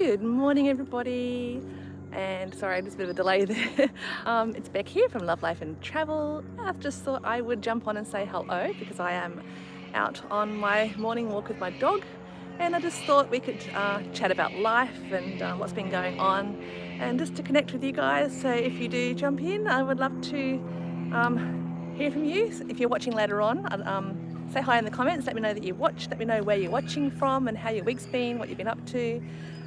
Good morning everybody, and sorry, there's a bit of a delay there. It's Beck here from Love, Life and Travel. I just thought I would jump on and say hello because I am out on my morning walk with my dog, and I just thought we could chat about life and what's been going on, and just to connect with you guys. So if you do jump in, I would love to hear from you. If you're watching later on, say hi in the comments, let me know that you watched, let me know where you're watching from and how your week's been, what you've been up to.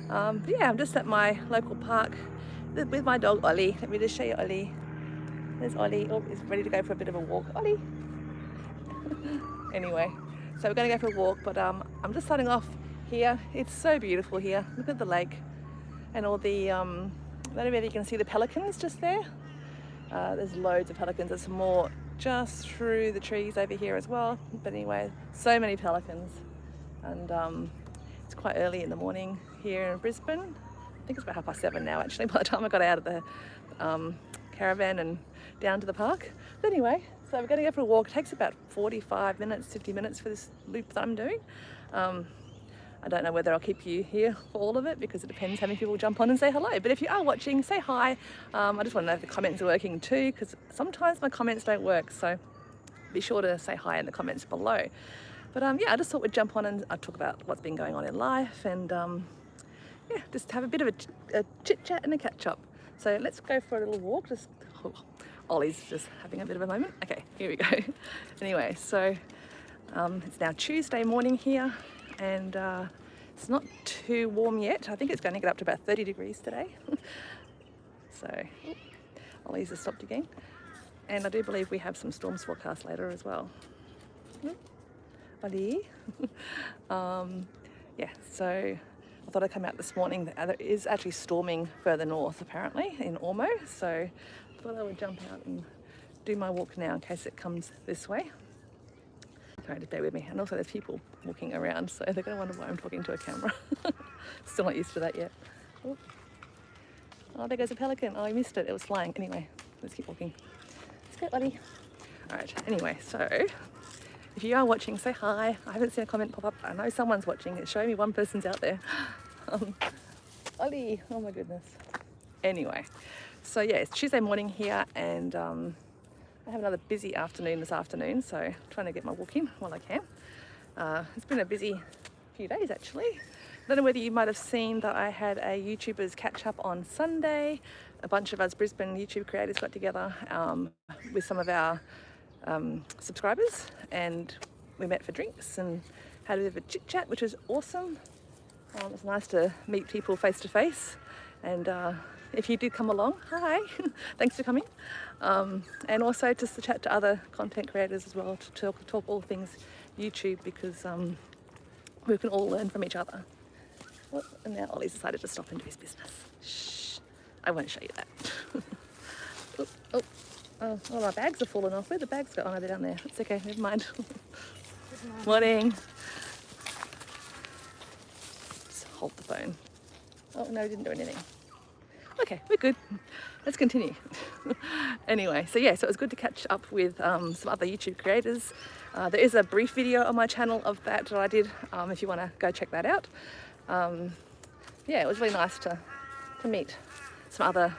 But yeah, I'm just at my local park with my dog Ollie. Let me just show you Ollie. There's Ollie. Oh, he's ready to go for a bit of a walk. Ollie! Anyway, so we're going to go for a walk, but I'm just starting off here. It's so beautiful here. Look at the lake and all the, I don't know whether you can see the pelicans just there. There's loads of pelicans. There's some more just through the trees over here as well. But anyway, so many pelicans. And it's quite early in the morning here in Brisbane. I think it's about 7:30 now actually, by the time I got out of the caravan and down to the park. But anyway, so we're going to go for a walk. It takes about 45 minutes, 50 minutes for this loop that I'm doing. I don't know whether I'll keep you here for all of it because it depends how many people jump on and say hello. But if you are watching, say hi. I just want to know if the comments are working too, because sometimes my comments don't work. So be sure to say hi in the comments below. But yeah, I just thought we'd jump on and I'd talk about what's been going on in life and yeah, just have a bit of a chit chat and a catch up. So let's go for a little walk. Ollie's just having a bit of a moment. Okay, here we go. Anyway, so it's now Tuesday morning here, and it's not too warm yet. I think it's going to get up to about 30 degrees today. So Ollie's just stopped again. And I do believe we have some storms forecast later as well. Ollie. Yeah, so I thought I'd come out this morning. There is actually storming further north apparently in Ormo, so I thought I would jump out and do my walk now in case it comes this way. Sorry, just bear with me. And also there's people walking around, so they're going to wonder why I'm talking to a camera. Still not used to that yet. Oh, there goes a pelican. Oh, I missed it. It was flying. Anyway, let's keep walking. Let's go, Ollie. All right, anyway, so if you are watching, say hi. I haven't seen a comment pop up. I know someone's watching. It's showing me one person's out there. Ollie, oh my goodness. Anyway, so yeah, it's Tuesday morning here, and I have another busy afternoon this afternoon, so trying to get my walk in while I can. It's been a busy few days actually. I don't know whether you might have seen that I had a YouTubers catch up on Sunday. A bunch of us Brisbane YouTube creators got together with some of our subscribers, and we met for drinks and had a bit of a chit chat, which was awesome. It was nice to meet people face to face, and if you did come along, hi, thanks for coming. And also just to chat to other content creators as well, to talk all things YouTube, because we can all learn from each other. Oh, and now Ollie's decided to stop and do his business. Shh, I won't show you that. Oh, all our bags are falling off. Where the bags go? Oh no, they're down there. It's okay, never mind. Morning. Just hold the phone. Oh no, we didn't do anything. Okay, we're good. Let's continue. Anyway, so yeah, so it was good to catch up with some other YouTube creators. There is a brief video on my channel of that I did, if you want to go check that out. Yeah, it was really nice to meet some other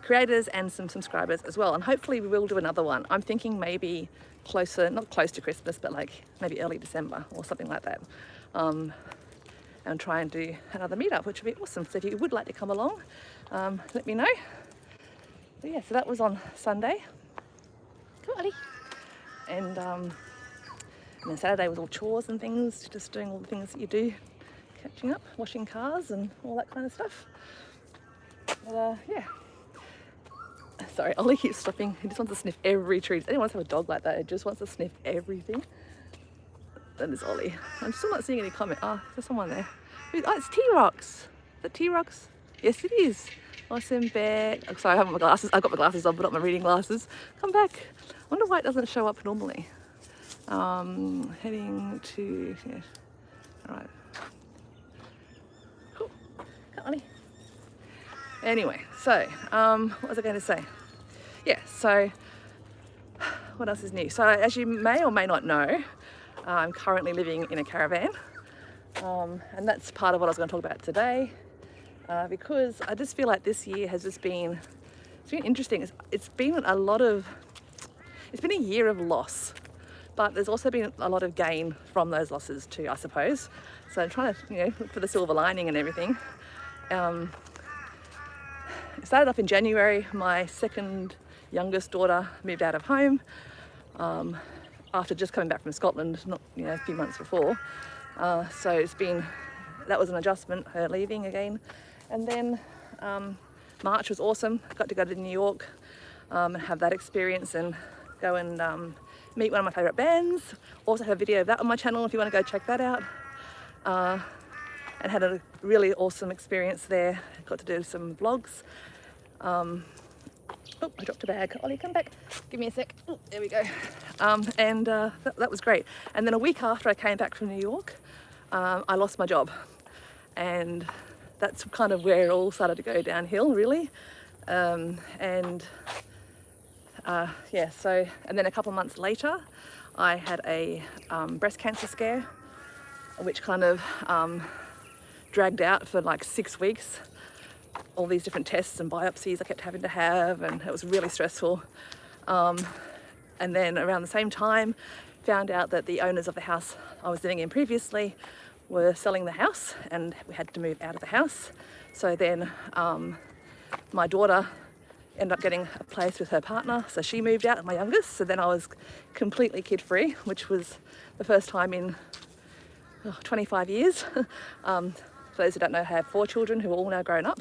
creators and some subscribers as well, and hopefully we will do another one. I'm thinking maybe closer, not close to Christmas, but like maybe early December or something like that, and try and do another meetup, which would be awesome. So if you would like to come along, let me know. But yeah, so that was on Sunday. Come on, Ollie. And then Saturday was all chores and things, just doing all the things that you do, catching up, washing cars and all that kind of stuff. But yeah. Sorry, Ollie keeps stopping. He just wants to sniff every tree. Does anyone else have a dog like that? It just wants to sniff everything. That is Ollie. I'm still not seeing any comment. Oh, there's someone there. Oh, it's 𝓒𝓸𝓶. Is that 𝓒𝓸𝓶? Yes, it is. Awesome, Beck. Oh, sorry, I haven't got my glasses. I've got my glasses on, but not my reading glasses. Come back. I wonder why it doesn't show up normally. Heading to, yeah. All right. Cool. Come on, Ollie. Anyway, so what was I going to say? Yeah, so what else is new? So as you may or may not know, I'm currently living in a caravan, and that's part of what I was going to talk about today. because I just feel like this year has just been, it's been interesting. It's been a year of loss, but there's also been a lot of gain from those losses too, I suppose. So I'm trying to, look for the silver lining and everything. It started off in January. My second youngest daughter moved out of home after just coming back from Scotland, not a few months before. So that was an adjustment, her leaving again. And then March was awesome. Got to go to New York and have that experience and go and meet one of my favourite bands. Also have a video of that on my channel if you want to go check that out. And had a really awesome experience there. Got to do some vlogs. Oh, I dropped a bag. Ollie, come back. Give me a sec. Oh, there we go. That was great. And then a week after I came back from New York, I lost my job. And that's kind of where it all started to go downhill, really. And then a couple of months later, I had a breast cancer scare, which kind of dragged out for like 6 weeks. All these different tests and biopsies I kept having to have, and it was really stressful. And then around the same time, found out that the owners of the house I was living in previously were selling the house, and we had to move out of the house. So then my daughter ended up getting a place with her partner, so she moved out, my youngest. So then I was completely kid-free, which was the first time in 25 years. For those who don't know, I have 4 children who are all now grown up.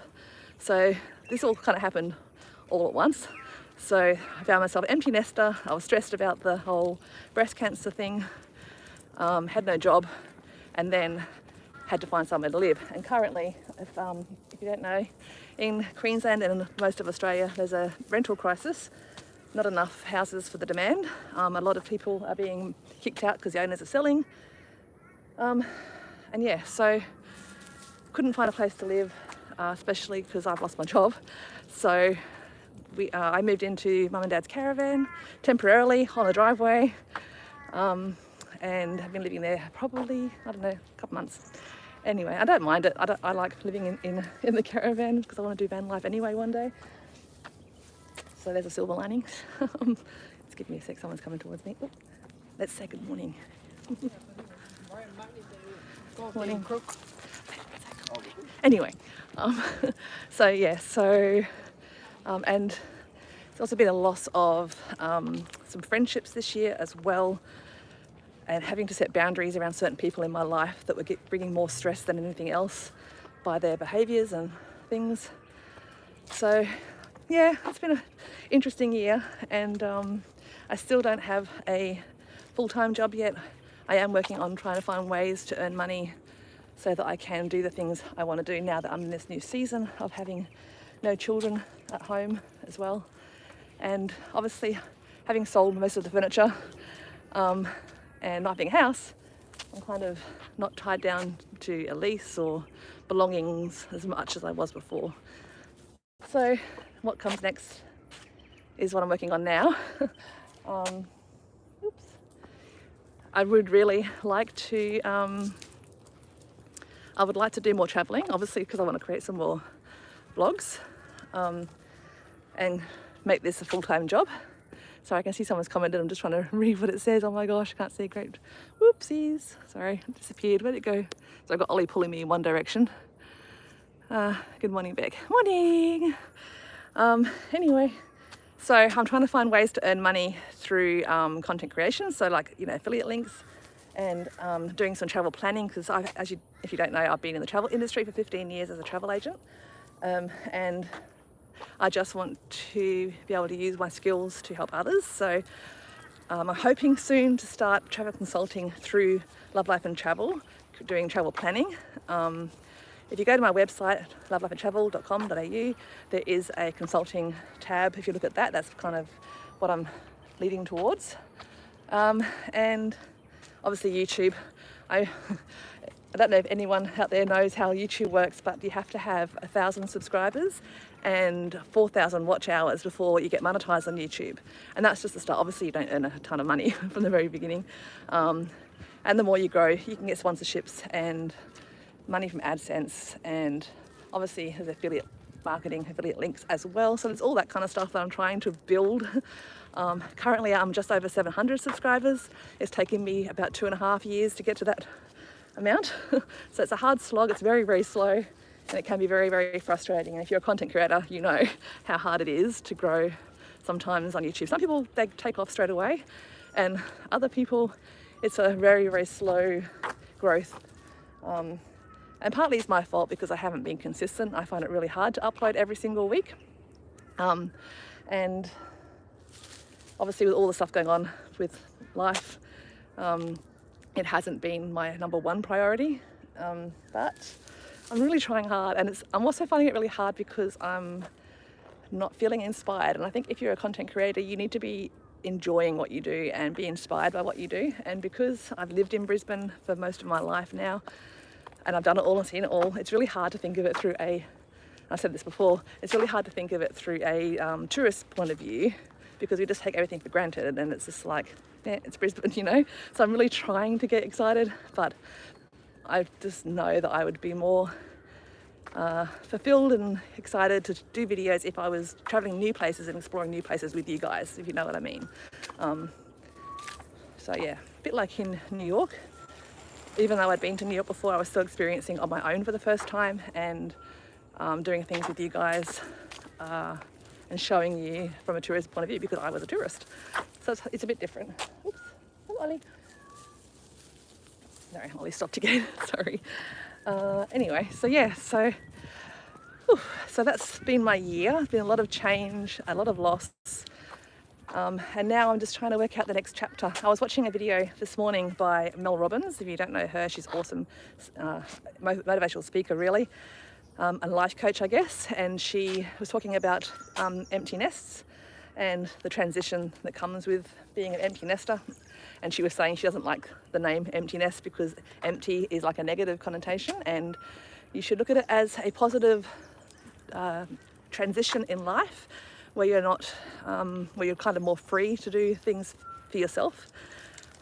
So this all kind of happened all at once. So I found myself an empty nester. I was stressed about the whole breast cancer thing, had no job, and then had to find somewhere to live. And currently, if you don't know, in Queensland and most of Australia, there's a rental crisis. Not enough houses for the demand. A lot of people are being kicked out because the owners are selling. So couldn't find a place to live, especially because I've lost my job. So I moved into Mum and Dad's caravan temporarily on a driveway, and have been living there probably, I don't know, a couple months. Anyway, I don't mind it. I like living in the caravan because I want to do van life anyway one day. So there's a silver lining. Just give me a sec, someone's coming towards me. Ooh, let's say good morning. Morning. Anyway, and it's also been a loss of some friendships this year as well, and having to set boundaries around certain people in my life that were bringing more stress than anything else by their behaviours and things. So yeah, it's been an interesting year, and I still don't have a full-time job yet. I am working on trying to find ways to earn money so that I can do the things I want to do now that I'm in this new season of having no children at home as well. And obviously, having sold most of the furniture and not being a house, I'm kind of not tied down to a lease or belongings as much as I was before. So what comes next is what I'm working on now. I would really like to do more traveling, obviously, because I want to create some more vlogs and make this a full-time job. So I can see someone's commented. I'm just trying to read what it says. Oh my gosh, I can't see great. Whoopsies. Sorry, it disappeared. Where'd it go? So I've got Ollie pulling me in one direction. Good morning, Beck. Morning. Anyway, so I'm trying to find ways to earn money through content creation. So like, affiliate links, and doing some travel planning, because if you don't know, I've been in the travel industry for 15 years as a travel agent. And I just want to be able to use my skills to help others. So I'm hoping soon to start travel consulting through Love Life and Travel, doing travel planning. If you go to my website, 𝓒𝓸𝓵 there is a consulting tab. If you look at that, that's kind of what I'm leading towards. And obviously YouTube. I don't know if anyone out there knows how YouTube works, but you have to have 1,000 subscribers and 4,000 watch hours before you get monetized on YouTube. And that's just the start. Obviously you don't earn a ton of money from the very beginning. And the more you grow, you can get sponsorships and money from AdSense and obviously there's affiliate marketing, affiliate links as well. So there's all that kind of stuff that I'm trying to build. Currently I'm just over 700 subscribers. It's taken me about 2.5 years to get to that amount. So it's a hard slog. It's very, very slow, and it can be very, very frustrating. And if you're a content creator, you know how hard it is to grow sometimes on YouTube. Some people, they take off straight away, and other people, it's a very, very slow growth. And partly it's my fault because I haven't been consistent. I find it really hard to upload every single week. And obviously with all the stuff going on with life, it hasn't been my #1 priority. But I'm really trying hard, and I'm also finding it really hard because I'm not feeling inspired. And I think if you're a content creator, you need to be enjoying what you do and be inspired by what you do. And because I've lived in Brisbane for most of my life now, and I've done it all and seen it all, it's really hard to think of it through I've said this before, it's really hard to think of it through a tourist point of view, because we just take everything for granted, and it's just like, yeah, it's Brisbane, you know? So I'm really trying to get excited, but I just know that I would be more fulfilled and excited to do videos if I was traveling new places and exploring new places with you guys, if you know what I mean. So yeah, a bit like in New York. Even though I'd been to New York before, I was still experiencing on my own for the first time, and doing things with you guys and showing you from a tourist point of view, because I was a tourist. So it's a bit different. Oops, oh, Ollie. No, Ollie stopped again, sorry. Anyway, so yeah, so that's been my year. It's been a lot of change, a lot of loss. And now I'm just trying to work out the next chapter. I was watching a video this morning by Mel Robbins. If you don't know her, she's awesome, motivational speaker really, and life coach, I guess. And she was talking about empty nests and the transition that comes with being an empty nester. And she was saying she doesn't like the name empty nest because empty is like a negative connotation, and you should look at it as a positive transition in life, where you're not, where you're kind of more free to do things for yourself.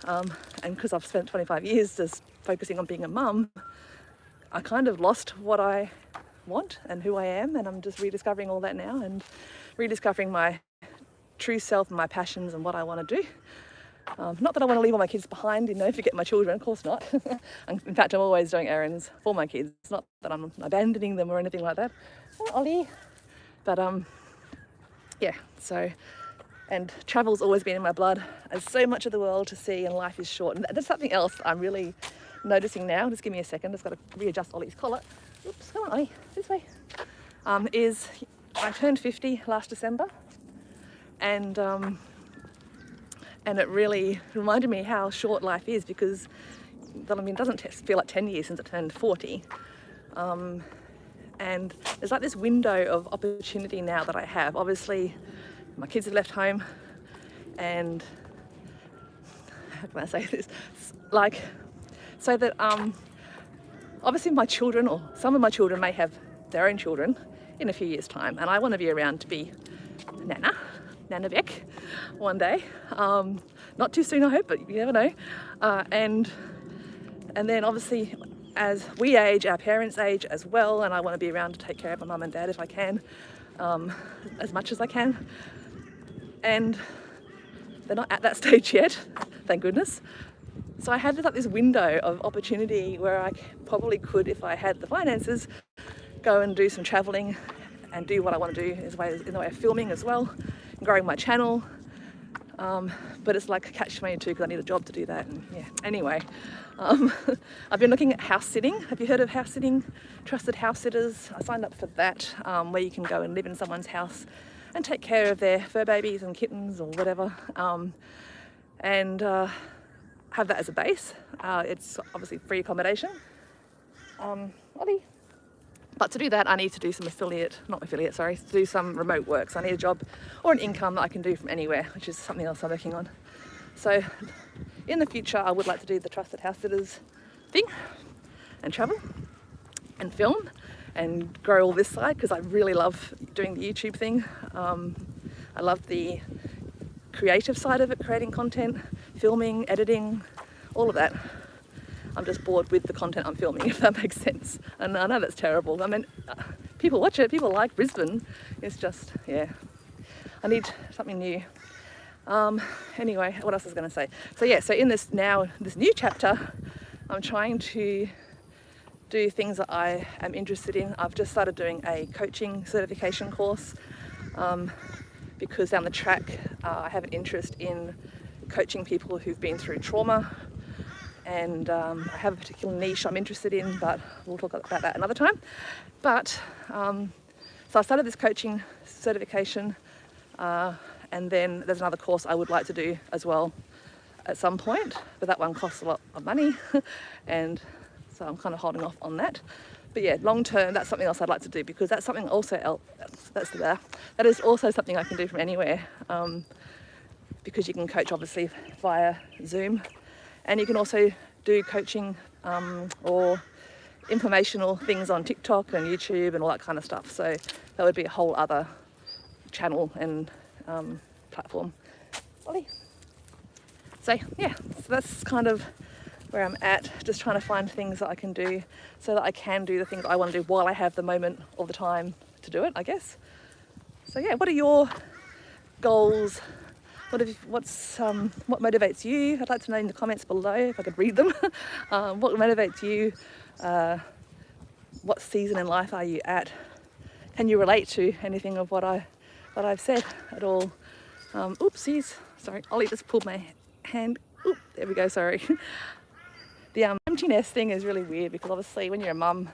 And because I've spent 25 years just focusing on being a mum, I kind of lost what I want and who I am, and I'm just rediscovering all that now, and rediscovering my true self and my passions and what I want to do. Not that I want to leave all my kids behind, you know, forget my children, of course not. In fact, I'm always doing errands for my kids. It's not that I'm abandoning them or anything like that. Oh, Ollie. But yeah, so, and travel's always been in my blood. There's so much of the world to see, and life is short. And that's something else I'm really noticing now. Just give me a second, just got to readjust Ollie's collar. Oops, come on Ollie, this way. Is I turned 50 last December, and it really reminded me how short life is, because, I mean, it doesn't feel like 10 years since I turned 40. And there's like this window of opportunity now that I have. Obviously, my kids have left home, and how can I say this? Like, so that obviously my children, or some of my children, may have their own children in a few years' time, and I want to be around to be Nana Beck one day. Not too soon, I hope, but you never know. And then obviously, as we age, our parents age as well, and I want to be around to take care of my mum and dad if I can, as much as I can. And they're not at that stage yet, thank goodness. So I had like this window of opportunity where I probably could, if I had the finances, go and do some travelling and do what I want to do in the way of filming as well, and growing my channel. But it's like a catch-22 because I need a job to do that. And yeah, anyway, I've been looking at house sitting. Have you heard of house sitting? Trusted House Sitters. I signed up for that, where you can go and live in someone's house and take care of their fur babies and kittens or whatever, and have that as a base. It's obviously free accommodation. Ollie. But to do that, I need to do some to do some remote work. So I need a job or an income that I can do from anywhere, which is something else I'm working on. So in the future, I would like to do the Trusted House Sitters thing and travel and film and grow all this side, because I really love doing the YouTube thing. I love the creative side of it, creating content, filming, editing, all of that. I'm just bored with the content I'm filming, if that makes sense. And I know that's terrible. I mean, people watch it, people like Brisbane. It's just, yeah, I need something new. Anyway, what else was I going to say? So yeah, so in this new chapter, I'm trying to do things that I am interested in. I've just started doing a coaching certification course because down the track I have an interest in coaching people who've been through trauma, and I have a particular niche I'm interested in, but we'll talk about that another time. But so I started this coaching certification, and then there's another course I would like to do as well at some point, but that one costs a lot of money and so I'm kind of holding off on that. But yeah, long term, that's something else I'd like to do, because that's something also that is also something I can do from anywhere, because you can coach obviously via Zoom, and you can also do coaching or informational things on TikTok and YouTube and all that kind of stuff. So that would be a whole other channel and platform. Ollie. So yeah, so that's kind of where I'm at, just trying to find things that I can do so that I can do the things I want to do while I have the moment or the time to do it, I guess. So yeah, what are your goals? What motivates you? I'd like to know in the comments below if I could read them. What motivates you? What season in life are you at? Can you relate to anything of what I've said at all? Oopsies, sorry, Ollie just pulled my hand. Oop, there we go, sorry. The empty nest thing is really weird, because obviously when you're a mum,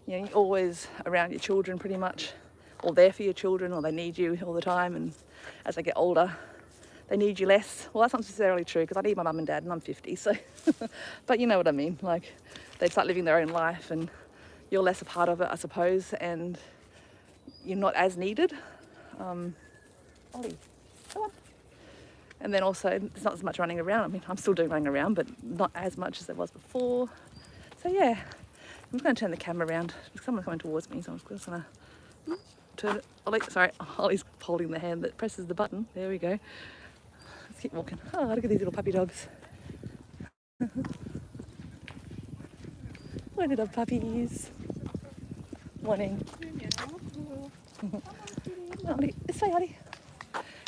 you know, you're always around your children pretty much, or there for your children, or they need you all the time, and as they get older, they need you less. Well, that's not necessarily true, because I need my mum and dad and I'm 50, so, but you know what I mean, like they start living their own life and you're less a part of it, I suppose, and you're not as needed. Ollie, come on. And then also, there's not as much running around. I mean, I'm still doing running around, but not as much as there was before. So yeah, I'm just going to turn the camera around. There's someone coming towards me, so I'm just going to turn it. Ollie, sorry, Ollie's holding the hand that presses the button. There we go. Let's keep walking. Oh, look at these little puppy dogs. What little puppies. Morning. Ollie, this way, Ollie.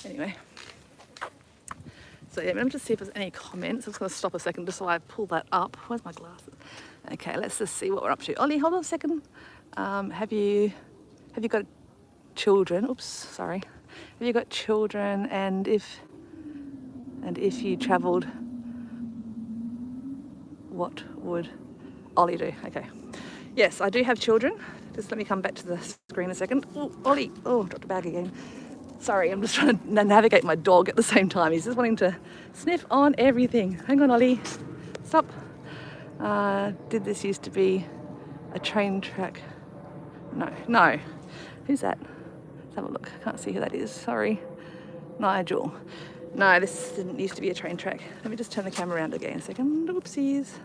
Anyway. So yeah, let me just see if there's any comments. I'm just going to stop a second just so I pull that up. Where's my glasses? Okay, let's just see what we're up to. Ollie, hold on a second. Have you got children? Oops, sorry. Have you got children? And if you travelled, what would Ollie do? Okay. Yes, I do have children. Just let me come back to the screen a second. Oh, Ollie. Oh, dropped a bag again. Sorry, I'm just trying to navigate my dog at the same time. He's just wanting to sniff on everything. Hang on, Ollie. Stop. Did this used to be a train track? No. Who's that? Let's have a look. Can't see who that is. Sorry. Nigel. No, this didn't used to be a train track. Let me just turn the camera around again a second. Oopsies.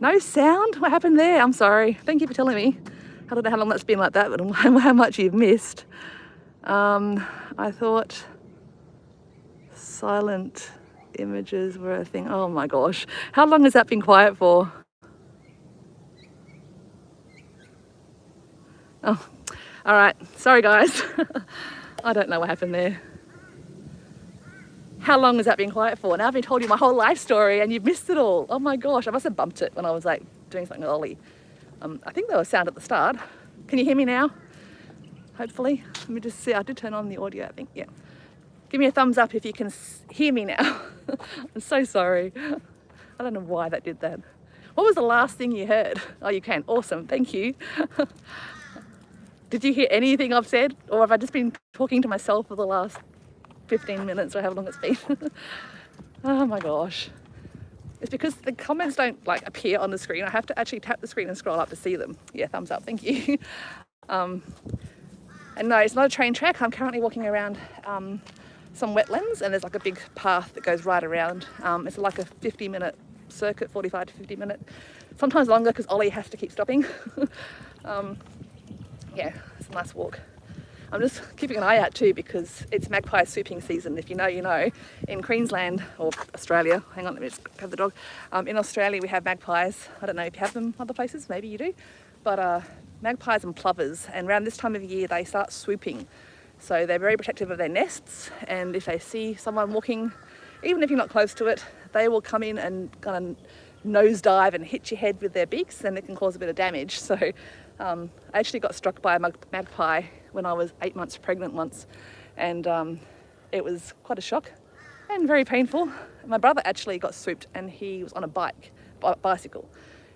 No sound? What happened there? I'm sorry. Thank you for telling me. I don't know how long that's been like that, but how much you've missed. I thought silent images were a thing. Oh my gosh. How long has that been quiet for? Oh, all right. Sorry, guys. I don't know what happened there. How long has that been quiet for? Now I've been told you my whole life story and you've missed it all. Oh my gosh, I must have bumped it when I was like doing something with Ollie. I think there was sound at the start. Can you hear me now? Hopefully. Let me just see. I did turn on the audio, I think. Yeah. Give me a thumbs up if you can hear me now. I'm so sorry. I don't know why that did that. What was the last thing you heard? Oh, you can. Awesome. Thank you. Did you hear anything I've said? Or have I just been talking to myself for the last 15 minutes or how long it's been? Oh my gosh. It's because the comments don't like appear on the screen. I have to actually tap the screen and scroll up to see them. Yeah, thumbs up, thank you. And no, it's not a train track. I'm currently walking around some wetlands and there's like a big path that goes right around. It's like a 50-minute circuit, 45 to 50 minute, sometimes longer because Ollie has to keep stopping. Yeah, it's a nice walk. I'm just keeping an eye out too because it's magpie swooping season. If you know, you know. In Queensland or Australia, hang on, let me just grab the dog. In Australia we have magpies. I don't know if you have them other places, maybe you do. But magpies and plovers, and around this time of year they start swooping. So they're very protective of their nests, and if they see someone walking, even if you're not close to it, they will come in and kind of nosedive and hit your head with their beaks, and it can cause a bit of damage. So I actually got struck by a magpie when I was 8 months pregnant once, and it was quite a shock and very painful. My brother actually got swooped and he was on a bicycle,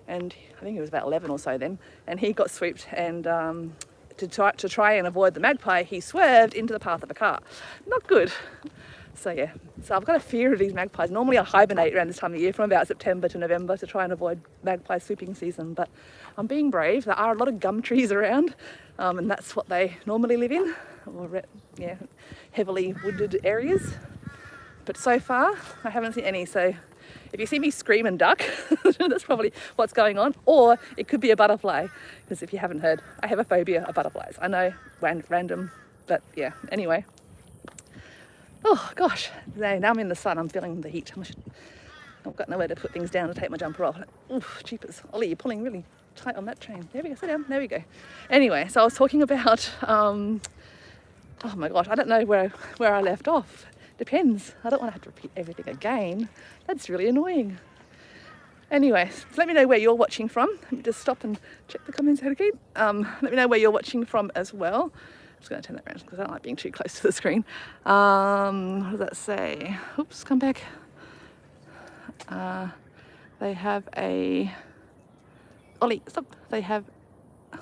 and I think he was about 11 or so then, and he got swooped, and to try and avoid the magpie, he swerved into the path of a car. Not good. So yeah, so I've got a fear of these magpies. Normally I hibernate around this time of year from about September to November to try and avoid magpie swooping season, but I'm being brave. There are a lot of gum trees around, and that's what they normally live in, or yeah, heavily wooded areas. But so far I haven't seen any, so if you see me scream and duck, that's probably what's going on. Or it could be a butterfly, because if you haven't heard, I have a phobia of butterflies. I know, random, but yeah, anyway. Oh gosh, now I'm in the sun, I'm feeling the heat. I've got nowhere to put things down to take my jumper off. Oof, jeepers. Ollie, you're pulling really tight on that chain. There we go, sit down, there we go. Anyway, so I was talking about, oh my gosh, I don't know where I left off. Depends. I don't want to have to repeat everything again. That's really annoying. Anyway, so let me know where you're watching from. Let me just stop and check the comments out again. Let me know where you're watching from as well. I'm just going to turn that around because I don't like being too close to the screen. What does that say? Oops, come back. They have a... Ollie, stop. They have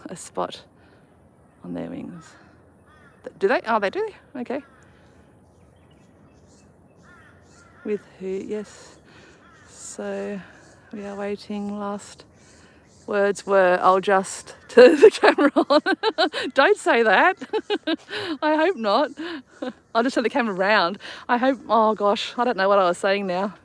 a spot on their wings. Do they? Oh, they do? Okay. With who? Yes. So we are waiting. Last words were, I'll just turn the camera on. Don't say that. I hope not. I'll just turn the camera round. I hope, oh gosh, I don't know what I was saying now.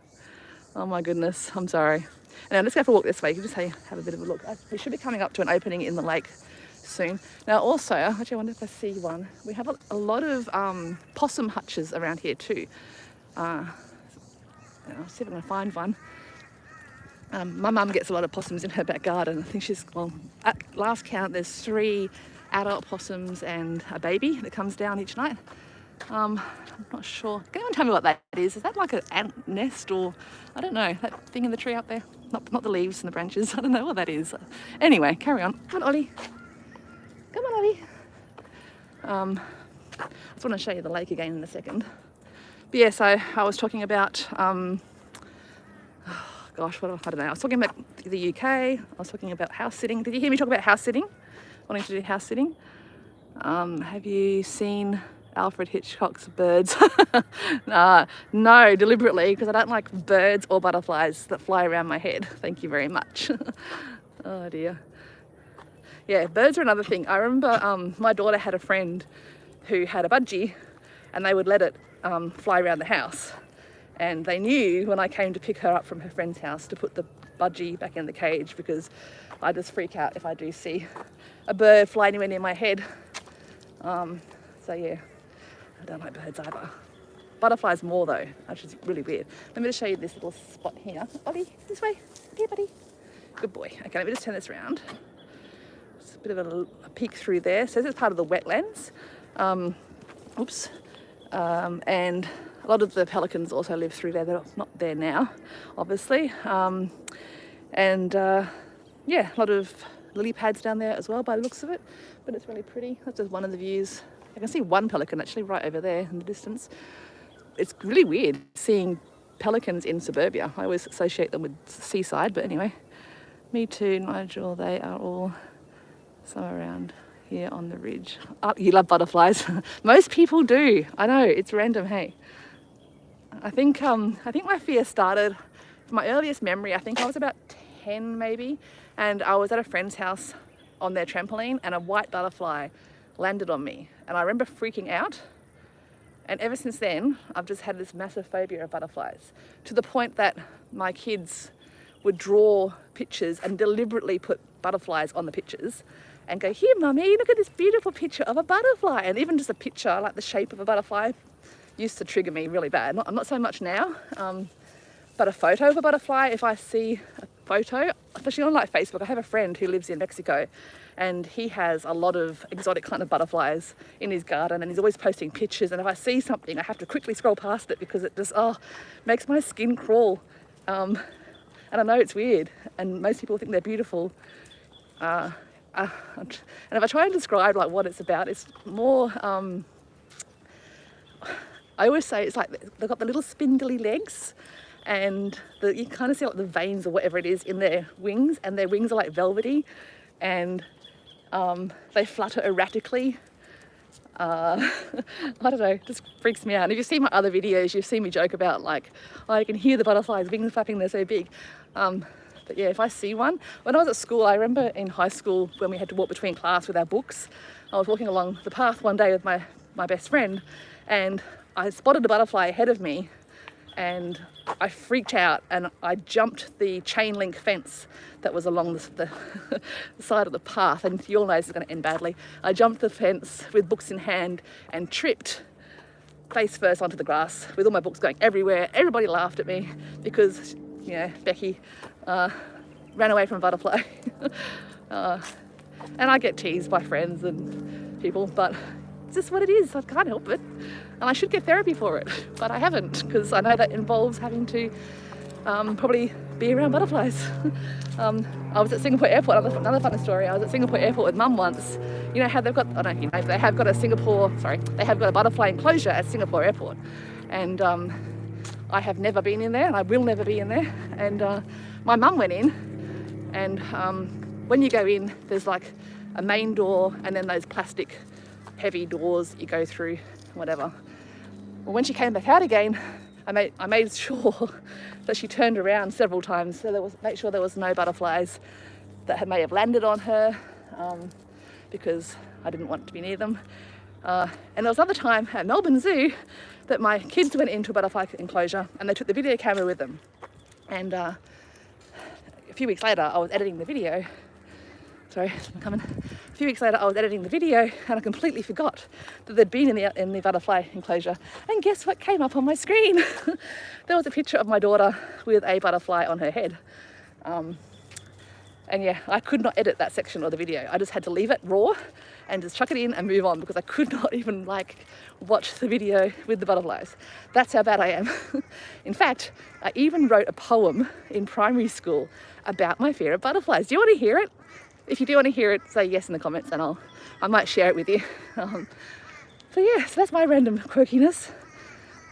Oh my goodness, I'm sorry. Now let's go for a walk this way. You can just have a bit of a look. We should be coming up to an opening in the lake soon. Now also, actually I wonder if I see one. We have a lot of possum hutches around here too. I'll see if I can find one. My mum gets a lot of possums in her back garden. I think well, at last count, there's 3 adult possums and a baby that comes down each night. I'm not sure. Can anyone tell me what that is? Is that like an ant nest, or I don't know, that thing in the tree up there? Not the leaves and the branches. I don't know what that is. Anyway, carry on. Come on, Ollie. Come on, Ollie. I just want to show you the lake again in a second. But yeah, so I was talking about, gosh, I don't know. I was talking about the UK. I was talking about house sitting. Did you hear me talk about house sitting? Wanting to do house sitting? Have you seen Alfred Hitchcock's Birds? No, deliberately, because I don't like birds or butterflies that fly around my head. Thank you very much. Oh dear. Yeah, birds are another thing. I remember my daughter had a friend who had a budgie, and they would let it fly around the house. And they knew when I came to pick her up from her friend's house to put the budgie back in the cage because I just freak out if I do see a bird fly anywhere near my head. So yeah, I don't like birds either. Butterflies more though, which is really weird. Let me just show you this little spot here. Ollie, this way. Here, buddy. Good boy. Okay, let me just turn this around. It's a bit of a peek through there. It says it's part of the wetlands. Oops. And a lot of the pelicans also live through there. They're not there now, obviously. Yeah, a lot of lily pads down there as well by the looks of it, but it's really pretty. That's just one of the views. I can see one pelican actually right over there in the distance. It's really weird seeing pelicans in suburbia. I always associate them with seaside, but anyway. Me too, Nigel. They are all somewhere around here on the ridge. Oh, you love butterflies. Most people do. I know, it's random, hey. I think my fear started, my earliest memory, I think I was about 10 maybe, and I was at a friend's house on their trampoline and a white butterfly landed on me. And I remember freaking out. And ever since then, I've just had this massive phobia of butterflies, to the point that my kids would draw pictures and deliberately put butterflies on the pictures and go, here mummy, look at this beautiful picture of a butterfly. And even just a picture, like the shape of a butterfly, used to trigger me really bad. I'm not so much now, but a photo of a butterfly, if I see a photo, especially on like Facebook, I have a friend who lives in Mexico and he has a lot of exotic kind of butterflies in his garden and he's always posting pictures, and if I see something I have to quickly scroll past it because it just makes my skin crawl. And I know it's weird and most people think they're beautiful. And if I try and describe like what it's about, it's more, I always say it's like they've got the little spindly legs and you kind of see like the veins or whatever it is in their wings, and their wings are like velvety and they flutter erratically. I don't know, it just freaks me out. And if you see my other videos, you've seen me joke about like, I can hear the butterflies' wings flapping, they're so big. But yeah, if I see one, when I was at school, I remember in high school when we had to walk between class with our books, I was walking along the path one day with my best friend and I spotted a butterfly ahead of me and I freaked out and I jumped the chain link fence that was along the side of the path, and you all know this is going to end badly. I jumped the fence with books in hand and tripped face first onto the grass with all my books going everywhere. Everybody laughed at me because, you know, Becky ran away from a butterfly. And I get teased by friends and people, but it's just what it is. I can't help it. And I should get therapy for it, but I haven't, because I know that involves having to probably be around butterflies. I was at Singapore Airport, another funny story. I was at Singapore Airport with Mum once. You know how they've got, I don't know if you know, they have got a butterfly enclosure at Singapore Airport. And I have never been in there and I will never be in there. And my mum went in, and when you go in, there's like a main door and then those plastic heavy doors you go through, whatever. Well, when she came back out again, I made sure that she turned around several times so make sure there was no butterflies that may have landed on her, because I didn't want to be near them. And there was another time at Melbourne Zoo that my kids went into a butterfly enclosure and they took the video camera with them. And a few weeks later, I was editing the video. Sorry, I'm coming. A few weeks later, I was editing the video and I completely forgot that they'd been in the butterfly enclosure. And guess what came up on my screen? There was a picture of my daughter with a butterfly on her head. And yeah, I could not edit that section of the video. I just had to leave it raw and just chuck it in and move on because I could not even watch the video with the butterflies. That's how bad I am. In fact, I even wrote a poem in primary school about my fear of butterflies. Do you want to hear it? If you do want to hear it, say yes in the comments and I might share it with you. So yeah, so that's my random quirkiness.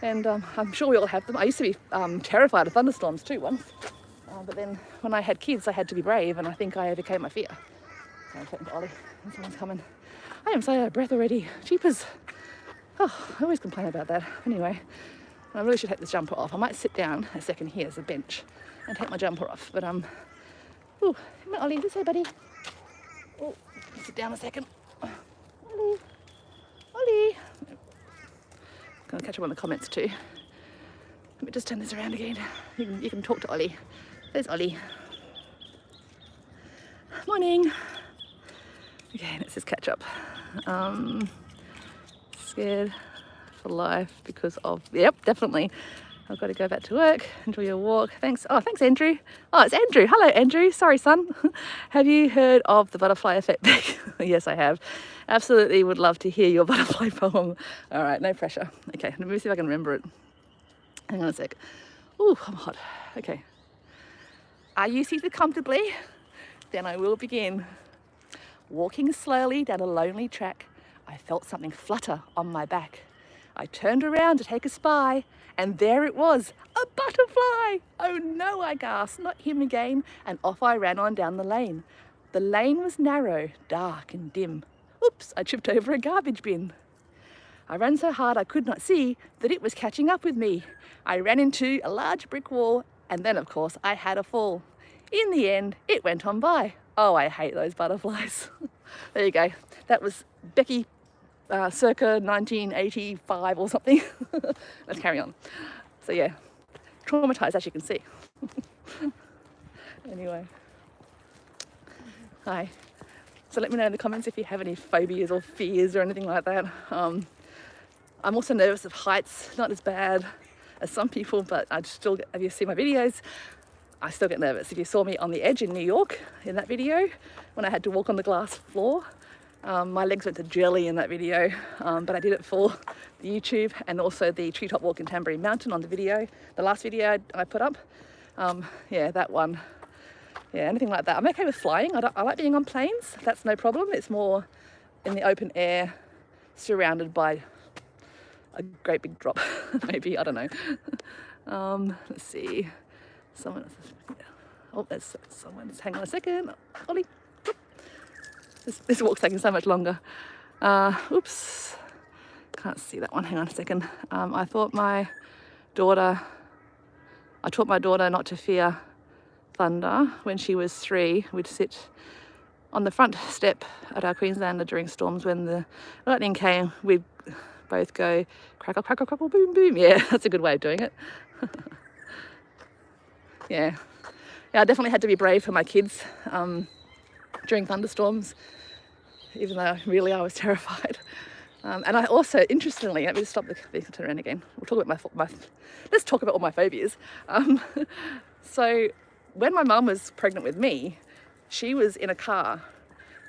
And I'm sure we all have them. I used to be terrified of thunderstorms too once. But then when I had kids, I had to be brave, and I think I overcame my fear. So I'm talking to Ollie, and someone's coming. I am so out of breath already. Jeepers. Oh, I always complain about that. Anyway, I really should take this jumper off. I might sit down a second here as a bench and take my jumper off. But ooh, come on, Ollie, this way, buddy. Oh, sit down a second. Ollie, Ollie. Gonna catch up on the comments too. Let me just turn this around again. You can talk to Ollie. There's Ollie. Morning. Okay, let's just catch up. Scared for life because of, yep, definitely. I've got to go back to work. Enjoy your walk. Thanks. Oh, thanks, Andrew. Oh, it's Andrew. Hello, Andrew. Sorry, son. Have you heard of the butterfly effect, Beck? Yes, I have. Absolutely would love to hear your butterfly poem. All right, no pressure. Okay, let me see if I can remember it. Hang on a sec. Ooh, I'm hot. Okay. Are you seated comfortably? Then I will begin. Walking slowly down a lonely track, I felt something flutter on my back. I turned around to take a spy, and there it was, a butterfly! Oh no, I gasped, not him again, and off I ran on down the lane. The lane was narrow, dark and dim. Oops, I tripped over a garbage bin. I ran so hard I could not see that it was catching up with me. I ran into a large brick wall, and then of course I had a fall. In the end, it went on by. Oh, I hate those butterflies. There you go. That was Becky circa 1985 or something. Let's carry on. So yeah, traumatized as you can see. Anyway, hi. So let me know in the comments if you have any phobias or fears or anything like that. I'm also nervous of heights, not as bad as some people, but I still, if you see my videos, I still get nervous. If you saw me on the edge in New York in that video, when I had to walk on the glass floor, my legs went to jelly in that video, but I did it for the YouTube and also the treetop walk in Ṱămbăriņ Mountain on the video, the last video I put up. Yeah, that one. Yeah, anything like that. I'm okay with flying. I like being on planes. That's no problem. It's more in the open air, surrounded by a great big drop, maybe, I don't know. Let's see. Someone else. Oh, there's someone. Just hang on a second. Ollie. This walk's taking so much longer. Oops. Can't see that one. Hang on a second. I taught my daughter not to fear thunder when she was 3. We'd sit on the front step at our Queenslander during storms. When the lightning came, we'd both go crackle, crackle, crackle, boom, boom. Yeah, that's a good way of doing it. Yeah, I definitely had to be brave for my kids during thunderstorms, even though really I was terrified. And I also, interestingly, let me just stop the turn around again. We'll talk about let's talk about all my phobias. So when my mum was pregnant with me, she was in a car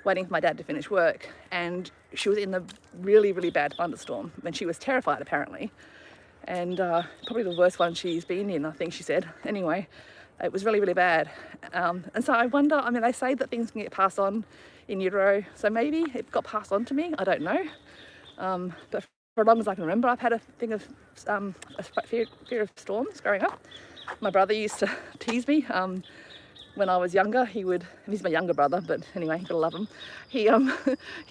waiting for my dad to finish work, and she was in the really, really bad thunderstorm when she was terrified, apparently. And probably the worst one she's been in, I think she said. Anyway, it was really, really bad. And so I wonder, I mean, they say that things can get passed on in utero, so maybe it got passed on to me, I don't know. But for as long as I can remember, I've had a thing of a fear of storms growing up. My brother used to tease me when I was younger. He's my younger brother, but anyway, gotta love him. He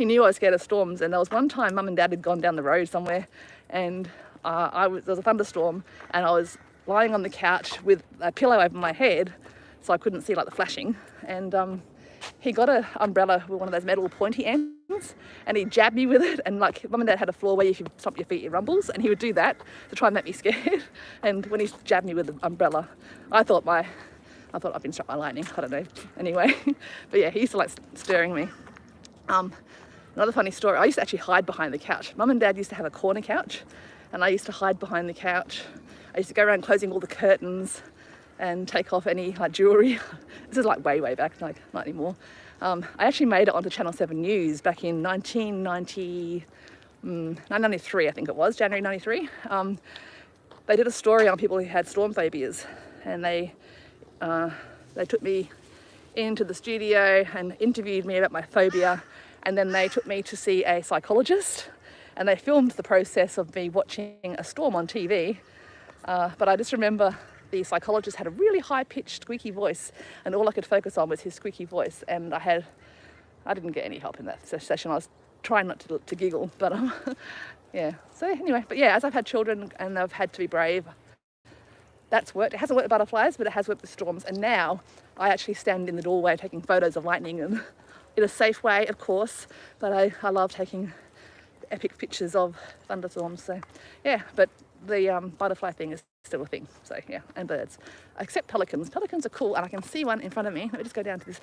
knew I was scared of storms, and there was one time Mum and Dad had gone down the road somewhere, and there was a thunderstorm, and I was lying on the couch with a pillow over my head so I couldn't see like the flashing, and he got an umbrella with one of those metal pointy ends, and he jabbed me with it, and like Mum and Dad had a floor where if you stomp your feet it rumbles, and he would do that to try and make me scared. And when he jabbed me with the umbrella, I thought I'd been struck by lightning, I don't know, anyway. But yeah, he used to like stirring me. Another funny story, I used to actually hide behind the couch. Mum and Dad used to have a corner couch, and I used to hide behind the couch. I used to go around closing all the curtains and take off any like jewellery. This is like way back, like not anymore. I actually made it onto Channel 7 News back in 1993, I think it was, January 93. They did a story on people who had storm phobias, and they took me into the studio and interviewed me about my phobia, and then they took me to see a psychologist, and they filmed the process of me watching a storm on TV. But I just remember the psychologist had a really high-pitched, squeaky voice, and all I could focus on was his squeaky voice. And I didn't get any help in that session. I was trying not to giggle, but yeah. So anyway, but yeah, as I've had children and I've had to be brave, that's worked. It hasn't worked with butterflies, but it has worked with storms. And now I actually stand in the doorway taking photos of lightning, and in a safe way, of course. But I love taking epic pictures of thunderstorms. So yeah, but the butterfly thing is still a thing. So yeah, and birds, except pelicans. Pelicans are cool, and I can see one in front of me. Let me just go down to this.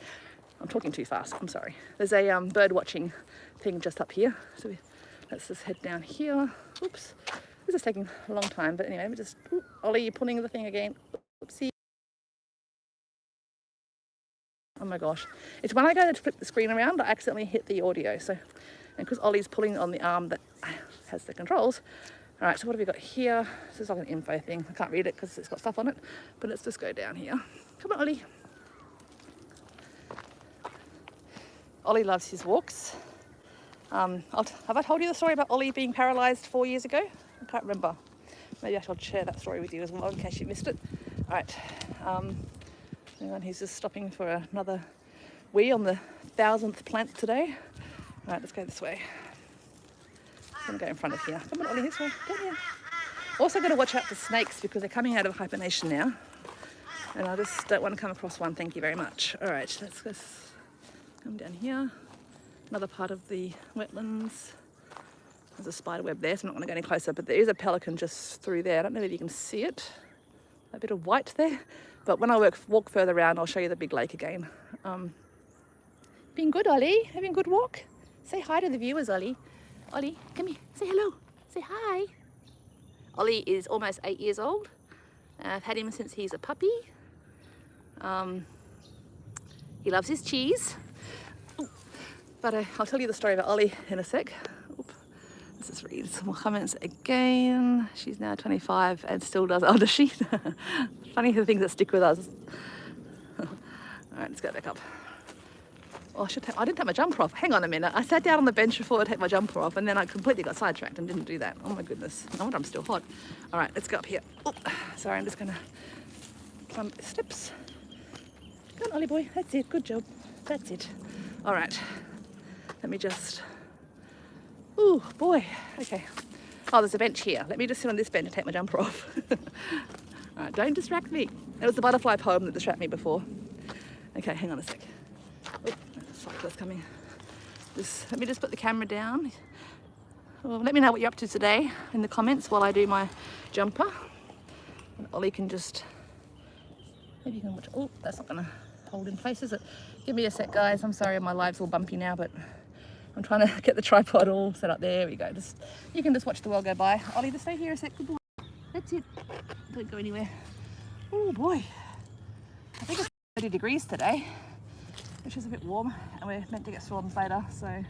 I'm talking too fast, I'm sorry. There's a bird watching thing just up here. So let's just head down here. Oops, this is taking a long time, but anyway, Ollie, you're pulling the thing again. Oopsie. Oh my gosh. It's when I go to flip the screen around, I accidentally hit the audio. So, and because Ollie's pulling on the arm that has the controls. All right, so what have we got here? This is like an info thing. I can't read it because it's got stuff on it, but let's just go down here. Come on, Ollie. Ollie loves his walks. Have I told you the story about Ollie being paralysed 4 years ago? I can't remember. Maybe I should share that story with you as well in case you missed it. All right. Hang on, he's just stopping for another wee on the 1000th plant today. All right, let's go this way. I'm going to go in front of here. Come on, Ollie, this way. Come here. Also got to watch out for snakes because they're coming out of hibernation now. And I just don't want to come across one. Thank you very much. All right, let's go. Come down here. Another part of the wetlands. There's a spider web there, so I'm not going to go any closer, but there is a pelican just through there. I don't know if you can see it. A bit of white there. But when I walk further around, I'll show you the big lake again. Been good, Ollie? Having a good walk? Say hi to the viewers, Ollie. Ollie, come here. Say hello. Say hi. Ollie is almost 8 years old. I've had him since he's a puppy. He loves his cheese. But I'll tell you the story about Ollie in a sec. Let's just read some more comments again. She's now 25 and still does, oh, does she? Funny the things that stick with us. All right, let's go back up. Oh, I didn't take my jumper off. Hang on a minute. I sat down on the bench before I take my jumper off and then I completely got sidetracked and didn't do that. Oh my goodness. No wonder I'm still hot. All right, let's go up here. Oh, sorry, I'm just gonna climb the steps. Come on, Ollie boy. That's it. Good job. That's it. All right. Let me just... Ooh, boy. Okay. Oh, there's a bench here. Let me just sit on this bench and take my jumper off. All right, don't distract me. It was the butterfly poem that distracted me before. Okay, hang on a sec. Oh, cyclist coming. Let me just put the camera down. Well, let me know what you're up to today in the comments while I do my jumper. And Ollie can just... Maybe you can watch... Oh, that's not going to hold in place, is it? Give me a sec, guys. I'm sorry, my live's all bumpy now, but... I'm trying to get the tripod all set up. There we go. You can just watch the world go by. Ollie, just stay here a sec. Good boy. That's it. Don't go anywhere. Oh boy. I think it's 30 degrees today, which is a bit warm, and we're meant to get storms later, so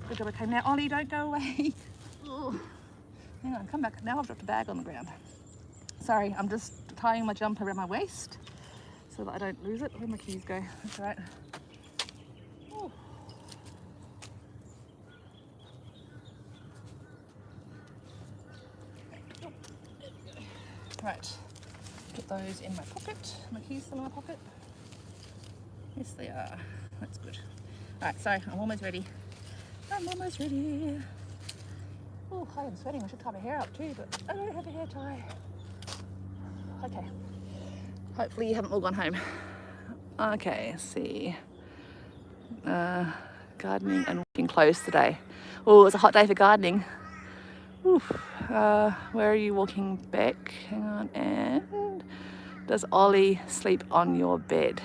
good job I came now. Ollie, don't go away. Oh. Hang on, come back. Now I've dropped a bag on the ground. Sorry, I'm just tying my jumper around my waist so that I don't lose it. Where'd my keys go? That's all right. Oh. Right, put those in my pocket. My keys still in my pocket. Yes, they are. That's good. All right, sorry, I'm almost ready. I'm almost ready. Oh, I am sweating. I should tie my hair up too, but I don't have a hair tie. Okay. Hopefully you haven't all gone home. Okay, let's see. Gardening and walking clothes today. Oh, it was a hot day for gardening. Oof. Where are you walking back? Hang on. And does Ollie sleep on your bed?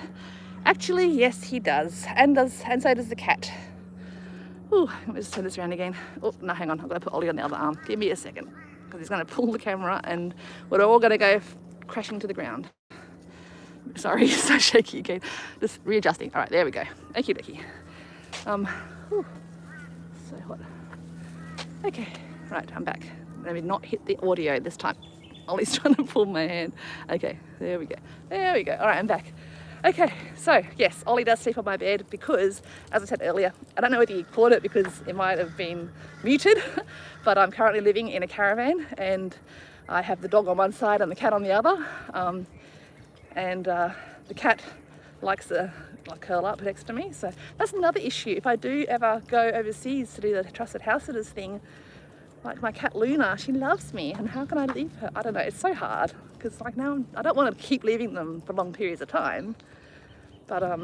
Actually, yes, he does. And so does the cat. Ooh, let me just turn this around again. Oh, no, hang on. I'm going to put Ollie on the other arm. Give me a second, because he's going to pull the camera and we're all going to go crashing to the ground. Sorry, so shaky again. Just readjusting. All right, there we go. Okie dokie. So hot. Okay. Right, I'm back. Let me not hit the audio this time. Ollie's trying to pull my hand. Okay, there we go. There we go. All right, I'm back. Okay, so yes, Ollie does sleep on my bed because, as I said earlier, I don't know whether you caught it because it might have been muted, but I'm currently living in a caravan and I have the dog on one side and the cat on the other. The cat likes to curl up next to me. So that's another issue. If I do ever go overseas to do the trusted house sitters thing, like my cat Luna, she loves me, and how can I leave her? I don't know, it's so hard, because like now I don't want to keep leaving them for long periods of time, but at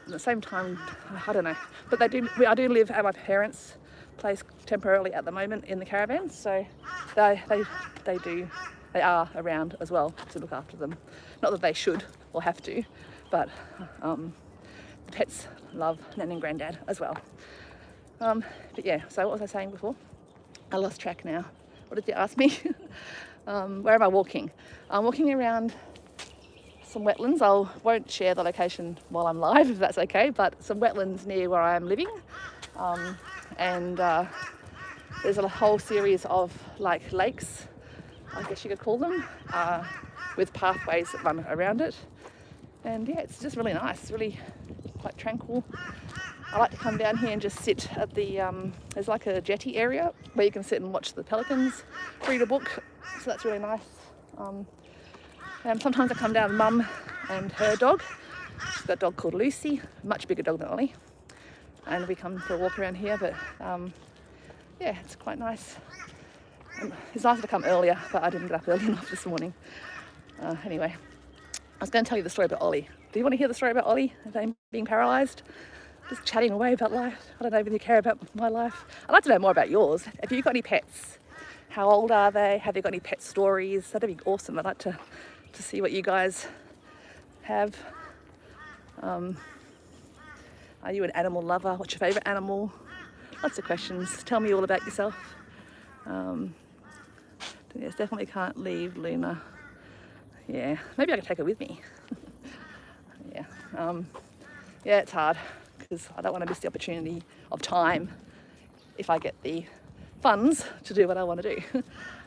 the same time, I don't know. But I do live at my parents' place temporarily at the moment in the caravan, so they are around as well to look after them. Not that they should or have to, but the pets love Nan and Granddad as well. But yeah, so what was I saying before? I lost track now. What did you ask me? Where am I walking? I'm walking around some wetlands. I won't share the location while I'm live, if that's okay, but some wetlands near where I am living. And there's a whole series of like lakes, I guess you could call them, with pathways that run around it. And yeah, it's just really nice. It's really quite tranquil. I like to come down here and just sit at the, there's like a jetty area where you can sit and watch the pelicans, read a book, so that's really nice. And sometimes I come down with Mum and her dog. She's got a dog called Lucy, much bigger dog than Ollie, and we come for a walk around here, but yeah, it's quite nice. It's nicer to come earlier, but I didn't get up early enough this morning. Anyway, I was going to tell you the story about Ollie. Do you want to hear the story about Ollie and him being paralysed? Just chatting away about life. I don't know if you care about my life. I'd like to know more about yours. Have you got any pets? How old are they? Have you got any pet stories? That'd be awesome. I'd like to see what you guys have. Are you an animal lover? What's your favourite animal? Lots of questions. Tell me all about yourself. Yes, definitely can't leave Luna. Yeah, maybe I can take her with me. Yeah, yeah, it's hard because I don't want to miss the opportunity of time if I get the funds to do what I want to do.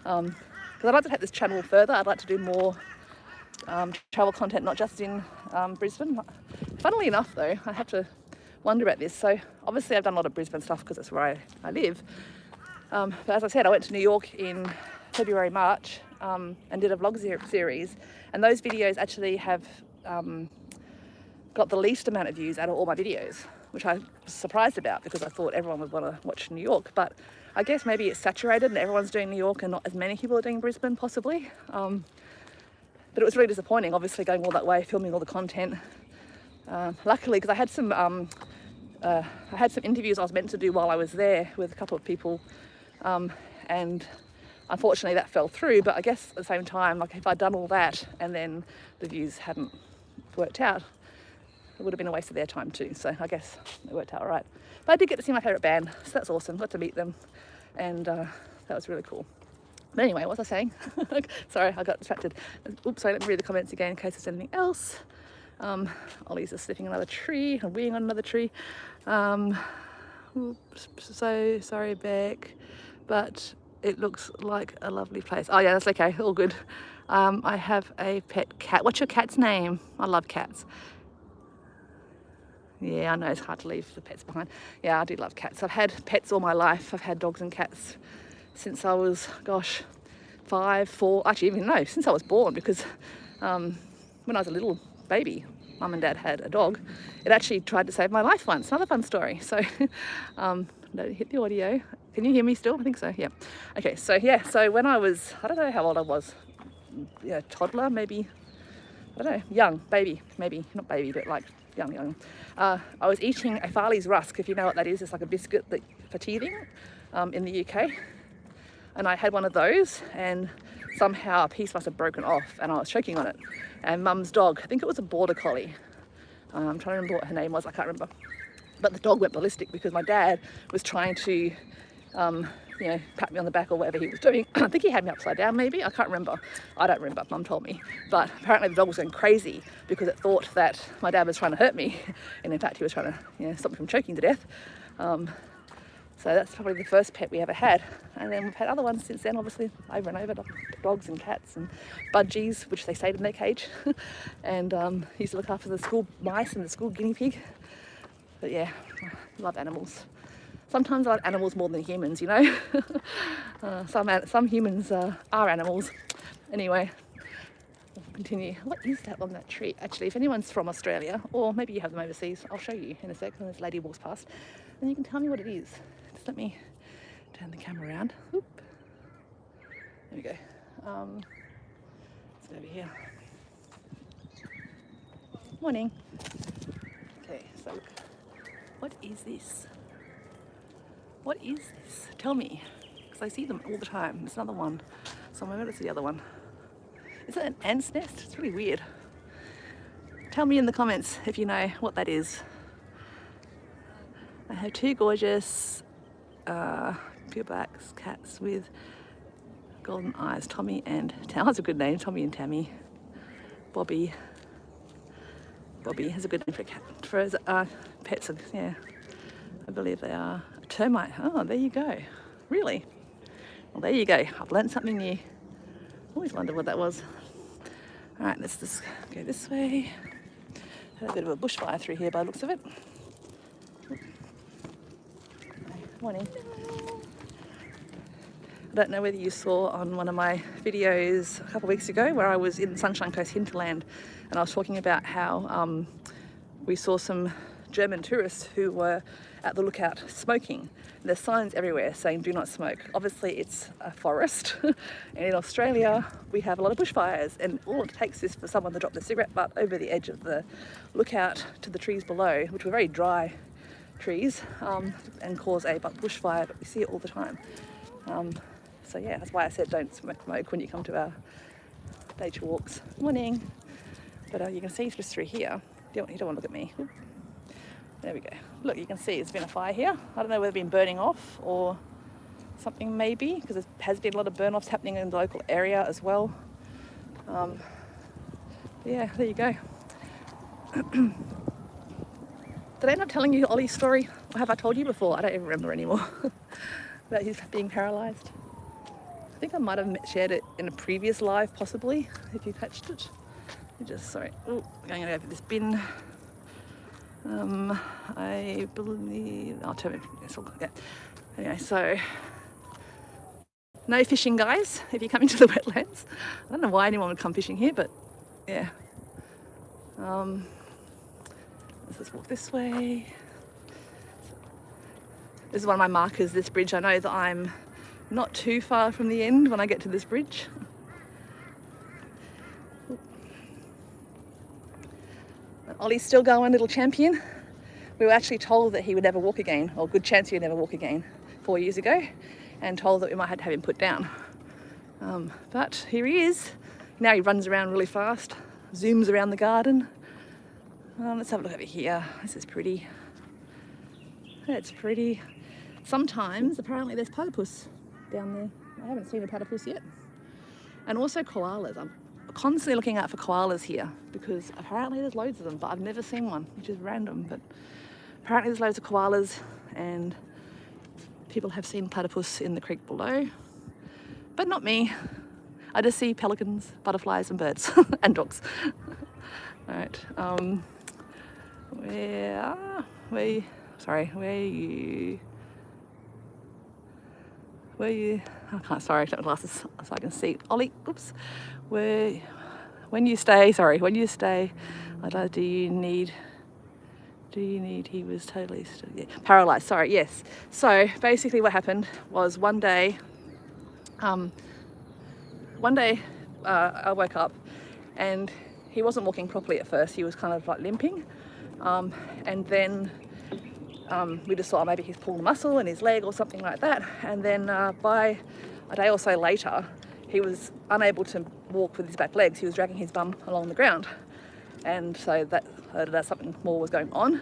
Because I'd like to take this channel further. I'd like to do more travel content, not just in Brisbane. Funnily enough though, I have to wonder about this. So obviously I've done a lot of Brisbane stuff because that's where I live. But as I said, I went to New York in February, March, and did a vlog series, and those videos actually have got the least amount of views out of all my videos, which I was surprised about because I thought everyone would want to watch New York, but I guess maybe it's saturated and everyone's doing New York and not as many people are doing Brisbane, possibly. But it was really disappointing, obviously, going all that way, filming all the content. Luckily, because I had some interviews I was meant to do while I was there with a couple of people, and unfortunately that fell through. But I guess at the same time, like if I'd done all that and then the views hadn't worked out, it would have been a waste of their time too. So I guess it worked out all right. But I did get to see my favourite band, so that's awesome. Got to meet them, and that was really cool. But anyway, what was I saying? Sorry, I got distracted. Oops, sorry, let me read the comments again in case there's anything else. Ollie's just sniffing another tree and weeing on another tree. Oops, so sorry, Beck, but it looks like a lovely place. Oh yeah, that's okay, all good. I have a pet cat. What's your cat's name? I love cats. Yeah, I know it's hard to leave the pets behind. Yeah, I do love cats. I've had pets all my life. I've had dogs and cats since I was, gosh, 5, 4, actually even no, since I was born, because when I was a little baby, Mum and Dad had a dog. It actually tried to save my life once. Another fun story. So, don't hit the audio. Can you hear me still? I think so, yeah. Okay, so yeah, so when I was, I don't know how old I was, yeah, toddler, maybe, I don't know, young, baby, maybe, not baby, but like young. I was eating a Farley's rusk, if you know what that is. It's like a biscuit that, for teething in the UK. And I had one of those, and somehow a piece must have broken off and I was choking on it. And Mum's dog, I think it was a border collie. I'm trying to remember what her name was, I can't remember. But the dog went ballistic because my dad was trying to, you know, pat me on the back or whatever he was doing. I think he had me upside down maybe, I can't remember. I don't remember, Mum told me. But apparently the dog was going crazy because it thought that my dad was trying to hurt me. And in fact he was trying to, you know, stop me from choking to death. So that's probably the first pet we ever had. And then we've had other ones since then, obviously, over and over, dogs and cats and budgies, which they stayed in their cage. And used to look after the school mice and the school guinea pig. But yeah, I love animals. Sometimes I like animals more than humans, you know. Some humans are animals. Anyway, we'll continue. What is that on that tree? Actually, if anyone's from Australia, or maybe you have them overseas, I'll show you in a sec when this lady walks past. And you can tell me what it is. Just let me turn the camera around. Oop. There we go. Let's go over here. Morning. Okay, so look. What is this? What is this? Tell me. Because I see them all the time. There's another one. So maybe it's the other one. Is it an ant's nest? It's really weird. Tell me in the comments if you know what that is. I have two gorgeous pure blacks cats with golden eyes, Tommy and Tammy. That's a good name, Tommy and Tammy. Bobby has a good name for a cat, for pets, yeah. I believe they are a termite. Oh, there you go. Really? Well, there you go. I've learned something new. Always wondered what that was. All right, let's just go this way. Had a bit of a bushfire through here by the looks of it. Morning. I don't know whether you saw on one of my videos a couple of weeks ago where I was in Sunshine Coast hinterland, and I was talking about how we saw some German tourists who were at the lookout smoking. There's signs everywhere saying do not smoke. Obviously it's a forest and in Australia we have a lot of bushfires, and all it takes is for someone to drop their cigarette butt over the edge of the lookout to the trees below, which were very dry trees, and cause a bushfire. But we see it all the time. So yeah, that's why I said don't smoke when you come to our nature walks. Morning. But you can see just through here. You don't want to look at me. There we go. Look, you can see there's been a fire here. I don't know whether it's been burning off or something maybe, because there has been a lot of burn-offs happening in the local area as well. Yeah, there you go. Did I end up telling you Ollie's story? Or have I told you before? I don't even remember anymore. About his being paralysed. I think I might have shared it in a previous live, possibly, if you catched it. Sorry, going over this bin. I believe, I'll turn it, yeah. Anyway, so, no fishing, guys, if you come into the wetlands. I don't know why anyone would come fishing here, but yeah. Let's just walk this way. This is one of my markers, this bridge. I know that I'm not too far from the end when I get to this bridge. Ollie's still going, little champion. We were actually told that he would never walk again, or good chance he would never walk again, 4 years ago, and told that we might have to have him put down. But here he is. Now he runs around really fast, zooms around the garden. Let's have a look over here. This is pretty. It's pretty. Sometimes, apparently, there's platypus down there. I haven't seen a platypus yet. And also koalas. I'm constantly looking out for koalas here because apparently there's loads of them, but I've never seen one, which is random. But apparently there's loads of koalas, and people have seen platypus in the creek below, but not me. I just see pelicans, butterflies, and birds and dogs. All right. Where are you? I can't, sorry, I don't have glasses so I can see. Ollie, oops. When you stay, do you need, he was totally, yeah, paralysed, sorry, yes. So basically what happened was one day I woke up and he wasn't walking properly at first. He was kind of like limping. And then we just thought maybe he's pulled a muscle in his leg or something like that. And then by a day or so later, he was unable to walk with his back legs. He was dragging his bum along the ground. And so that something more was going on.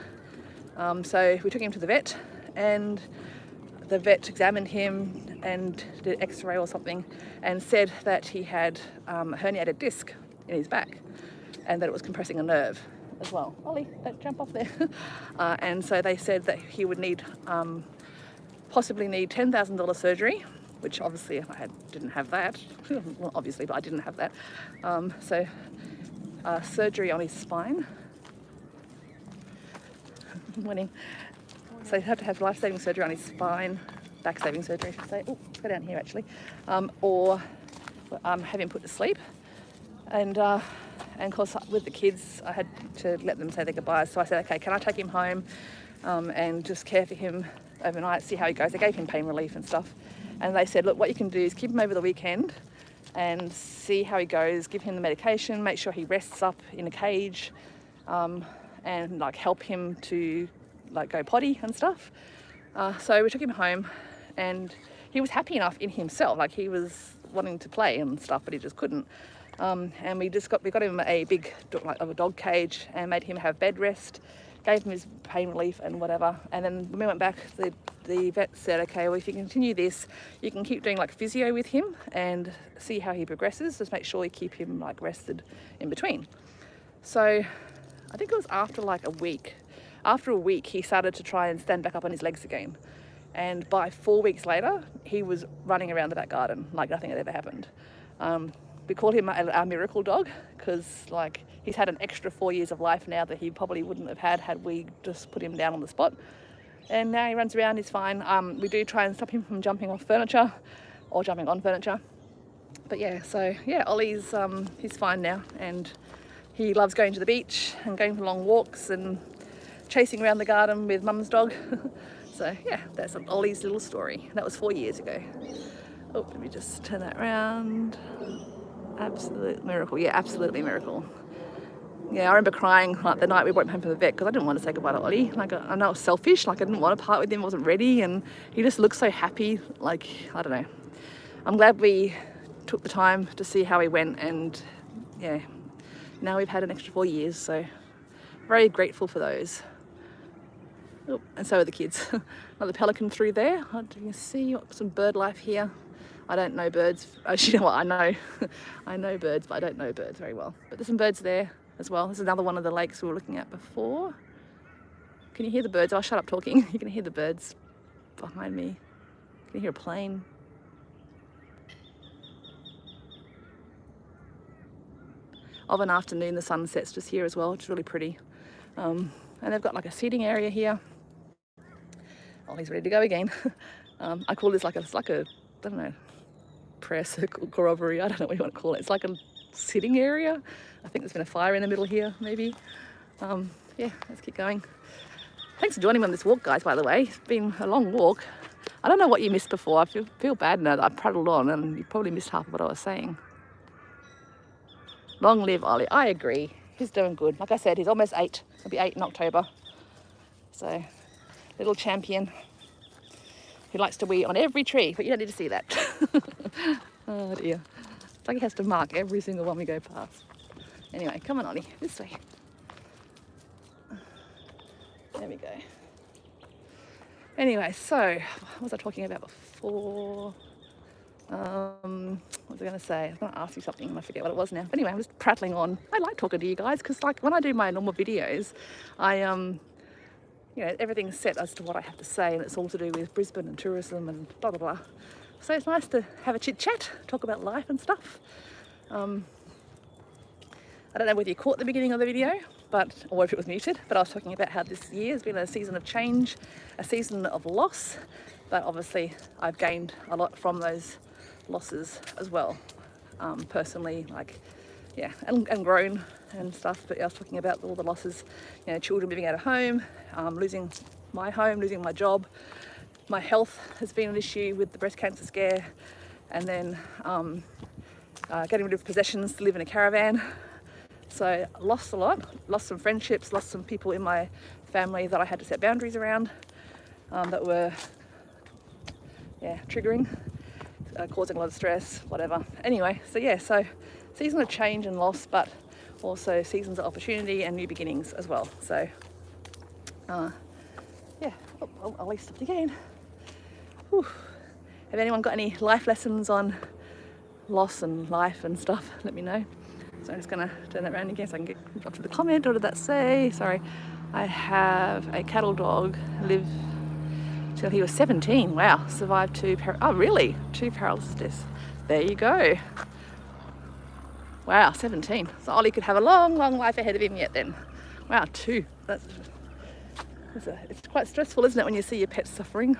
So we took him to the vet, and the vet examined him and did X-ray or something and said that he had a herniated disc in his back and that it was compressing a nerve as well. Ollie, don't jump off there. And so they said that he would need, possibly need $10,000 surgery, which obviously I didn't have that. Well, obviously, but I didn't have that. So surgery on his spine. Morning. So he'd have to have life-saving surgery on his spine, back-saving surgery, I should say. Oh, let's go down here actually. Or have him put to sleep. And of course, with the kids, I had to let them say their goodbyes. So I said, okay, can I take him home and just care for him overnight, see how he goes? They gave him pain relief and stuff. And they said, look, what you can do is keep him over the weekend and see how he goes, give him the medication, make sure he rests up in a cage, and like help him to like go potty and stuff. So we took him home, and he was happy enough in himself, like he was wanting to play and stuff, but he just couldn't. And we got him a big a dog cage and made him have bed rest, gave him his pain relief and whatever. And then when we went back, the vet said, okay, well, if you continue this, you can keep doing like physio with him and see how he progresses. Just make sure you keep him like rested in between. So I think it was after like a week. After a week, he started to try and stand back up on his legs again. And by 4 weeks later, he was running around the back garden like nothing had ever happened. We called him our miracle dog because like he's had an extra 4 years of life now that he probably wouldn't have had we just put him down on the spot. And now he runs around, he's fine. We do try and stop him from jumping off furniture or jumping on furniture. But yeah, so yeah, Ollie's he's fine now, and he loves going to the beach and going for long walks and chasing around the garden with Mum's dog. So yeah, that's Ollie's little story. That was 4 years ago. Oh, let me just turn that around. Absolute miracle. Yeah, absolutely miracle. Yeah, I remember crying like the night we brought him home from the vet because I didn't want to say goodbye to Ollie. Like, I know it was selfish, like I didn't want to part with him, I wasn't ready, and he just looked so happy. Like, I don't know. I'm glad we took the time to see how he went, and yeah, now we've had an extra 4 years, so very grateful for those. Oh, and so are the kids. Another pelican through there. You can see some bird life here. I don't know birds. You know what? I know. I know birds, but I don't know birds very well. But there's some birds there as well. This is another one of the lakes we were looking at before. Can you hear the birds? I'll shut up talking. You can hear the birds behind me. Can you hear a plane? Of an afternoon, the sun sets just here as well, which is really pretty. And they've got like a seating area here. Ollie's ready to go again. I call this it's like a, I don't know, prayer circle, corroboree, I don't know what you want to call it. It's like a sitting area. I think there's been a fire in the middle here, maybe. Yeah, let's keep going. Thanks for joining me on this walk, guys, by the way. It's been a long walk. I don't know what you missed before. I feel bad now that I prattled on and you probably missed half of what I was saying. Long live Ollie. I agree. He's doing good. Like I said, he's almost 8. He'll be 8 in October. So, little champion. He likes to wee on every tree, but you don't need to see that. Oh dear. It's like he has to mark every single one we go past. Anyway, come on, Ollie, this way. There we go. Anyway, so, what was I talking about before? What was I going to say? I was going to ask you something and I forget what it was now. But anyway, I'm just prattling on. I like talking to you guys because like when I do my normal videos, I you know, everything's set as to what I have to say, and it's all to do with Brisbane and tourism and blah blah blah. So it's nice to have a chit chat, talk about life and stuff. I don't know whether you caught the beginning of the video, or if it was muted, but I was talking about how this year has been a season of change, a season of loss, but obviously I've gained a lot from those losses as well, personally, like, yeah, and grown and stuff. But yeah, I was talking about all the losses, you know, children moving out of home, losing my home, losing my job. My health has been an issue with the breast cancer scare, and then getting rid of possessions to live in a caravan. So lost a lot, lost some friendships, lost some people in my family that I had to set boundaries around, that were, yeah, triggering, causing a lot of stress, whatever. Anyway, so yeah, so season of change and loss, but also seasons of opportunity and new beginnings as well. So yeah, I'll stopped again. Whew. Have anyone got any life lessons on loss and life and stuff? Let me know. So I'm just gonna turn that around again so I can get up to the comment. What did that say? Sorry. I have a cattle dog, lived till he was 17. Wow, survived 2 paralysis deaths. There you go. Wow, 17. So Ollie could have a long, long life ahead of him yet then. Wow, 2. It's quite stressful, isn't it, when you see your pets suffering?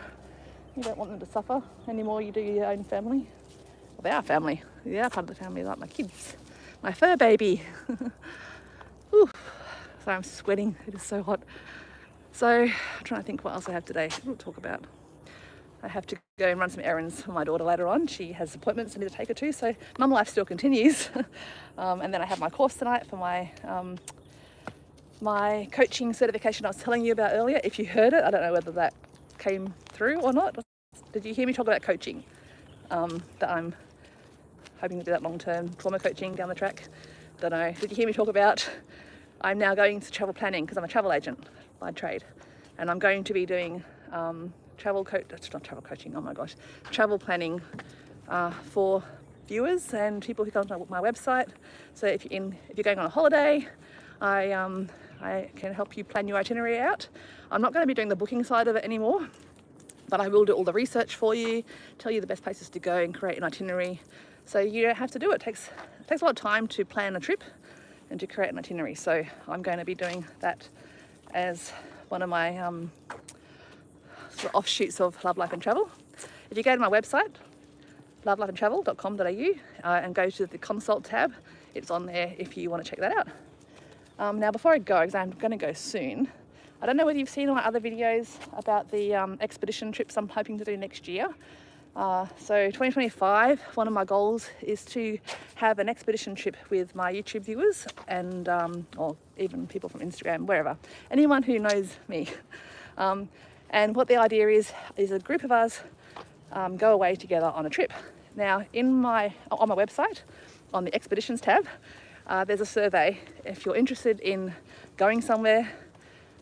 You don't want them to suffer anymore. You do your own family. Well, they are family. They are part of the family, like my kids. My fur baby. Ooh, so I'm sweating. It is so hot. So I'm trying to think what else I have today. We'll talk about. I have to go and run some errands for my daughter later on. She has appointments I need to take her to, so mum life still continues. And then I have my course tonight for my my coaching certification I was telling you about earlier. If you heard it, I don't know whether that came through or not. Did you hear me talk about coaching? That I'm hoping to do that long-term trauma coaching down the track. Don't know. Did you hear me talk about I'm now going to travel planning because I'm a travel agent by trade, and I'm going to be doing travel coaching, oh my gosh, travel planning for viewers and people who come to my website. So if you're going on a holiday, I can help you plan your itinerary out. I'm not going to be doing the booking side of it anymore, but I will do all the research for you, tell you the best places to go and create an itinerary. So you don't have to do it. It takes a lot of time to plan a trip and to create an itinerary. So I'm going to be doing that as one of my sort of offshoots of Love, Life and Travel. If you go to my website, 𝓒𝓸𝓷𝓽𝓪𝓬𝓽 and go to the consult tab, it's on there if you want to check that out. Now before I go, because I'm going to go soon, I don't know whether you've seen my other videos about the expedition trips I'm hoping to do next year. So 2025, one of my goals is to have an expedition trip with my YouTube viewers and or even people from Instagram, wherever, anyone who knows me. And what the idea is a group of us go away together on a trip. Now on my website, on the expeditions tab, there's a survey if you're interested in going somewhere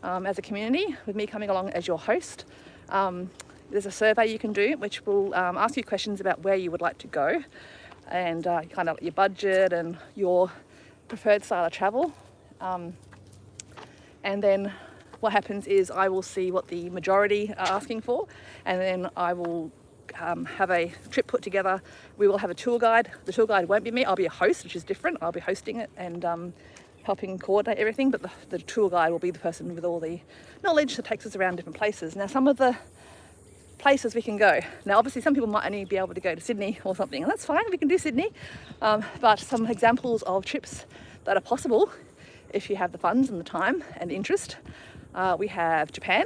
as a community with me coming along as your host. There's a survey you can do which will ask you questions about where you would like to go and kind of your budget and your preferred style of travel. And then what happens is I will see what the majority are asking for, and then I will have a trip put together. We will have a tour guide. The tour guide won't be me, I'll be a host, which is different. I'll be hosting it and helping coordinate everything, but the tour guide will be the person with all the knowledge that takes us around different places. Now some of the places we can go, now obviously some people might only be able to go to Sydney or something, and that's fine, we can do Sydney, but some examples of trips that are possible if you have the funds and the time and the interest. We have Japan,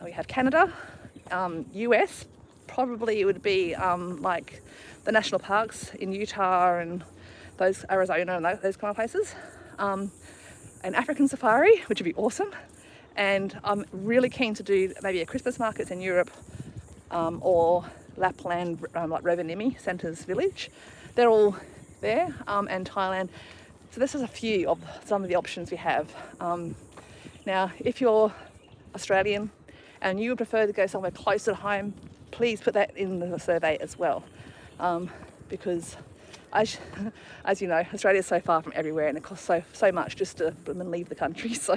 we have Canada, US, probably it would be like the national parks in Utah and those Arizona and those kind of places. An African safari, which would be awesome. And I'm really keen to do maybe a Christmas markets in Europe or Lapland, like Rovaniemi, Santa's village. They're all there, and Thailand. So this is a few of some of the options we have. Now, if you're Australian and you would prefer to go somewhere closer to home, please put that in the survey as well, because as you know, Australia is so far from everywhere and it costs so much just to leave the country. So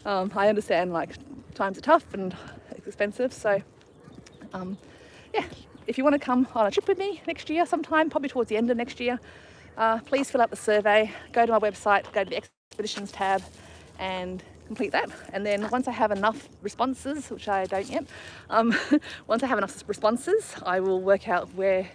I understand like times are tough and it's expensive. So yeah, if you want to come on a trip with me next year sometime, probably towards the end of next year, please fill out the survey, go to my website, go to the expeditions tab and complete that. And then once I have enough responses, which I don't yet, once I have enough responses, I will work out where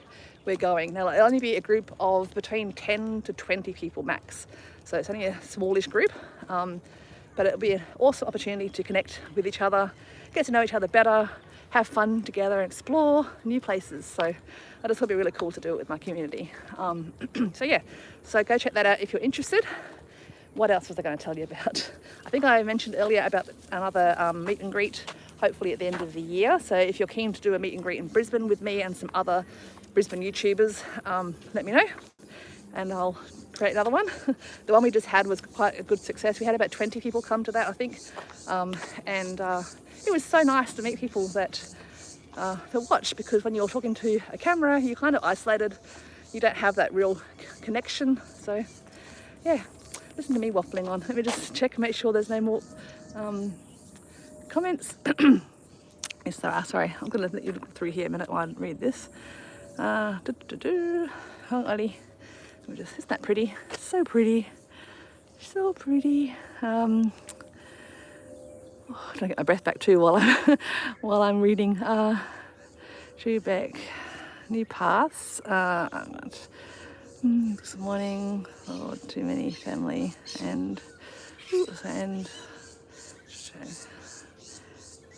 we're going. Now it'll only be a group of between 10 to 20 people max, so it's only a smallish group, but it'll be an awesome opportunity to connect with each other, get to know each other better, have fun together and explore new places. So I just thought it'd be really cool to do it with my community. So yeah, so go check that out if you're interested. What else was I going to tell you about? I think I mentioned earlier about another meet and greet, hopefully at the end of the year. So if you're keen to do a meet and greet in Brisbane with me and some other Brisbane YouTubers, let me know and I'll create another one. The one we just had was quite a good success. We had about 20 people come to that, I think, and it was so nice to meet people that watch, because when you're talking to a camera you're kind of isolated, you don't have that real connection. So yeah, listen to me waffling on. Let me just check and make sure there's no more comments. Yes, there are. Sorry, I'm going to let you look through here a minute while I read this. Oh, Ollie, let me just, isn't that pretty? So pretty. So pretty. Oh, trying to get my breath back too while I'm reading. Schubeck, new paths. This morning, oh, too many family and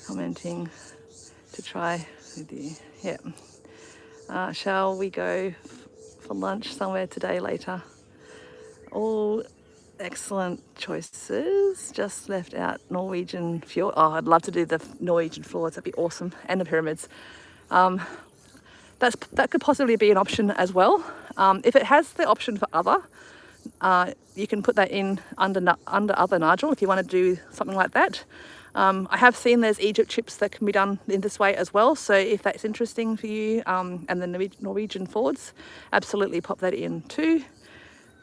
commenting to try with you. Yeah. Shall we go for lunch somewhere today later? All excellent choices. Just left out Norwegian fjord. Oh, I'd love to do the Norwegian fjords. That'd be awesome. And the pyramids. that could possibly be an option as well. If it has the option for other, you can put that in under other 𝓖𝓸𝓷𝓬𝓽 if you want to do something like that. I have seen there's Egypt chips that can be done in this way as well, so if that's interesting for you, and the Norwegian forwards, absolutely pop that in too.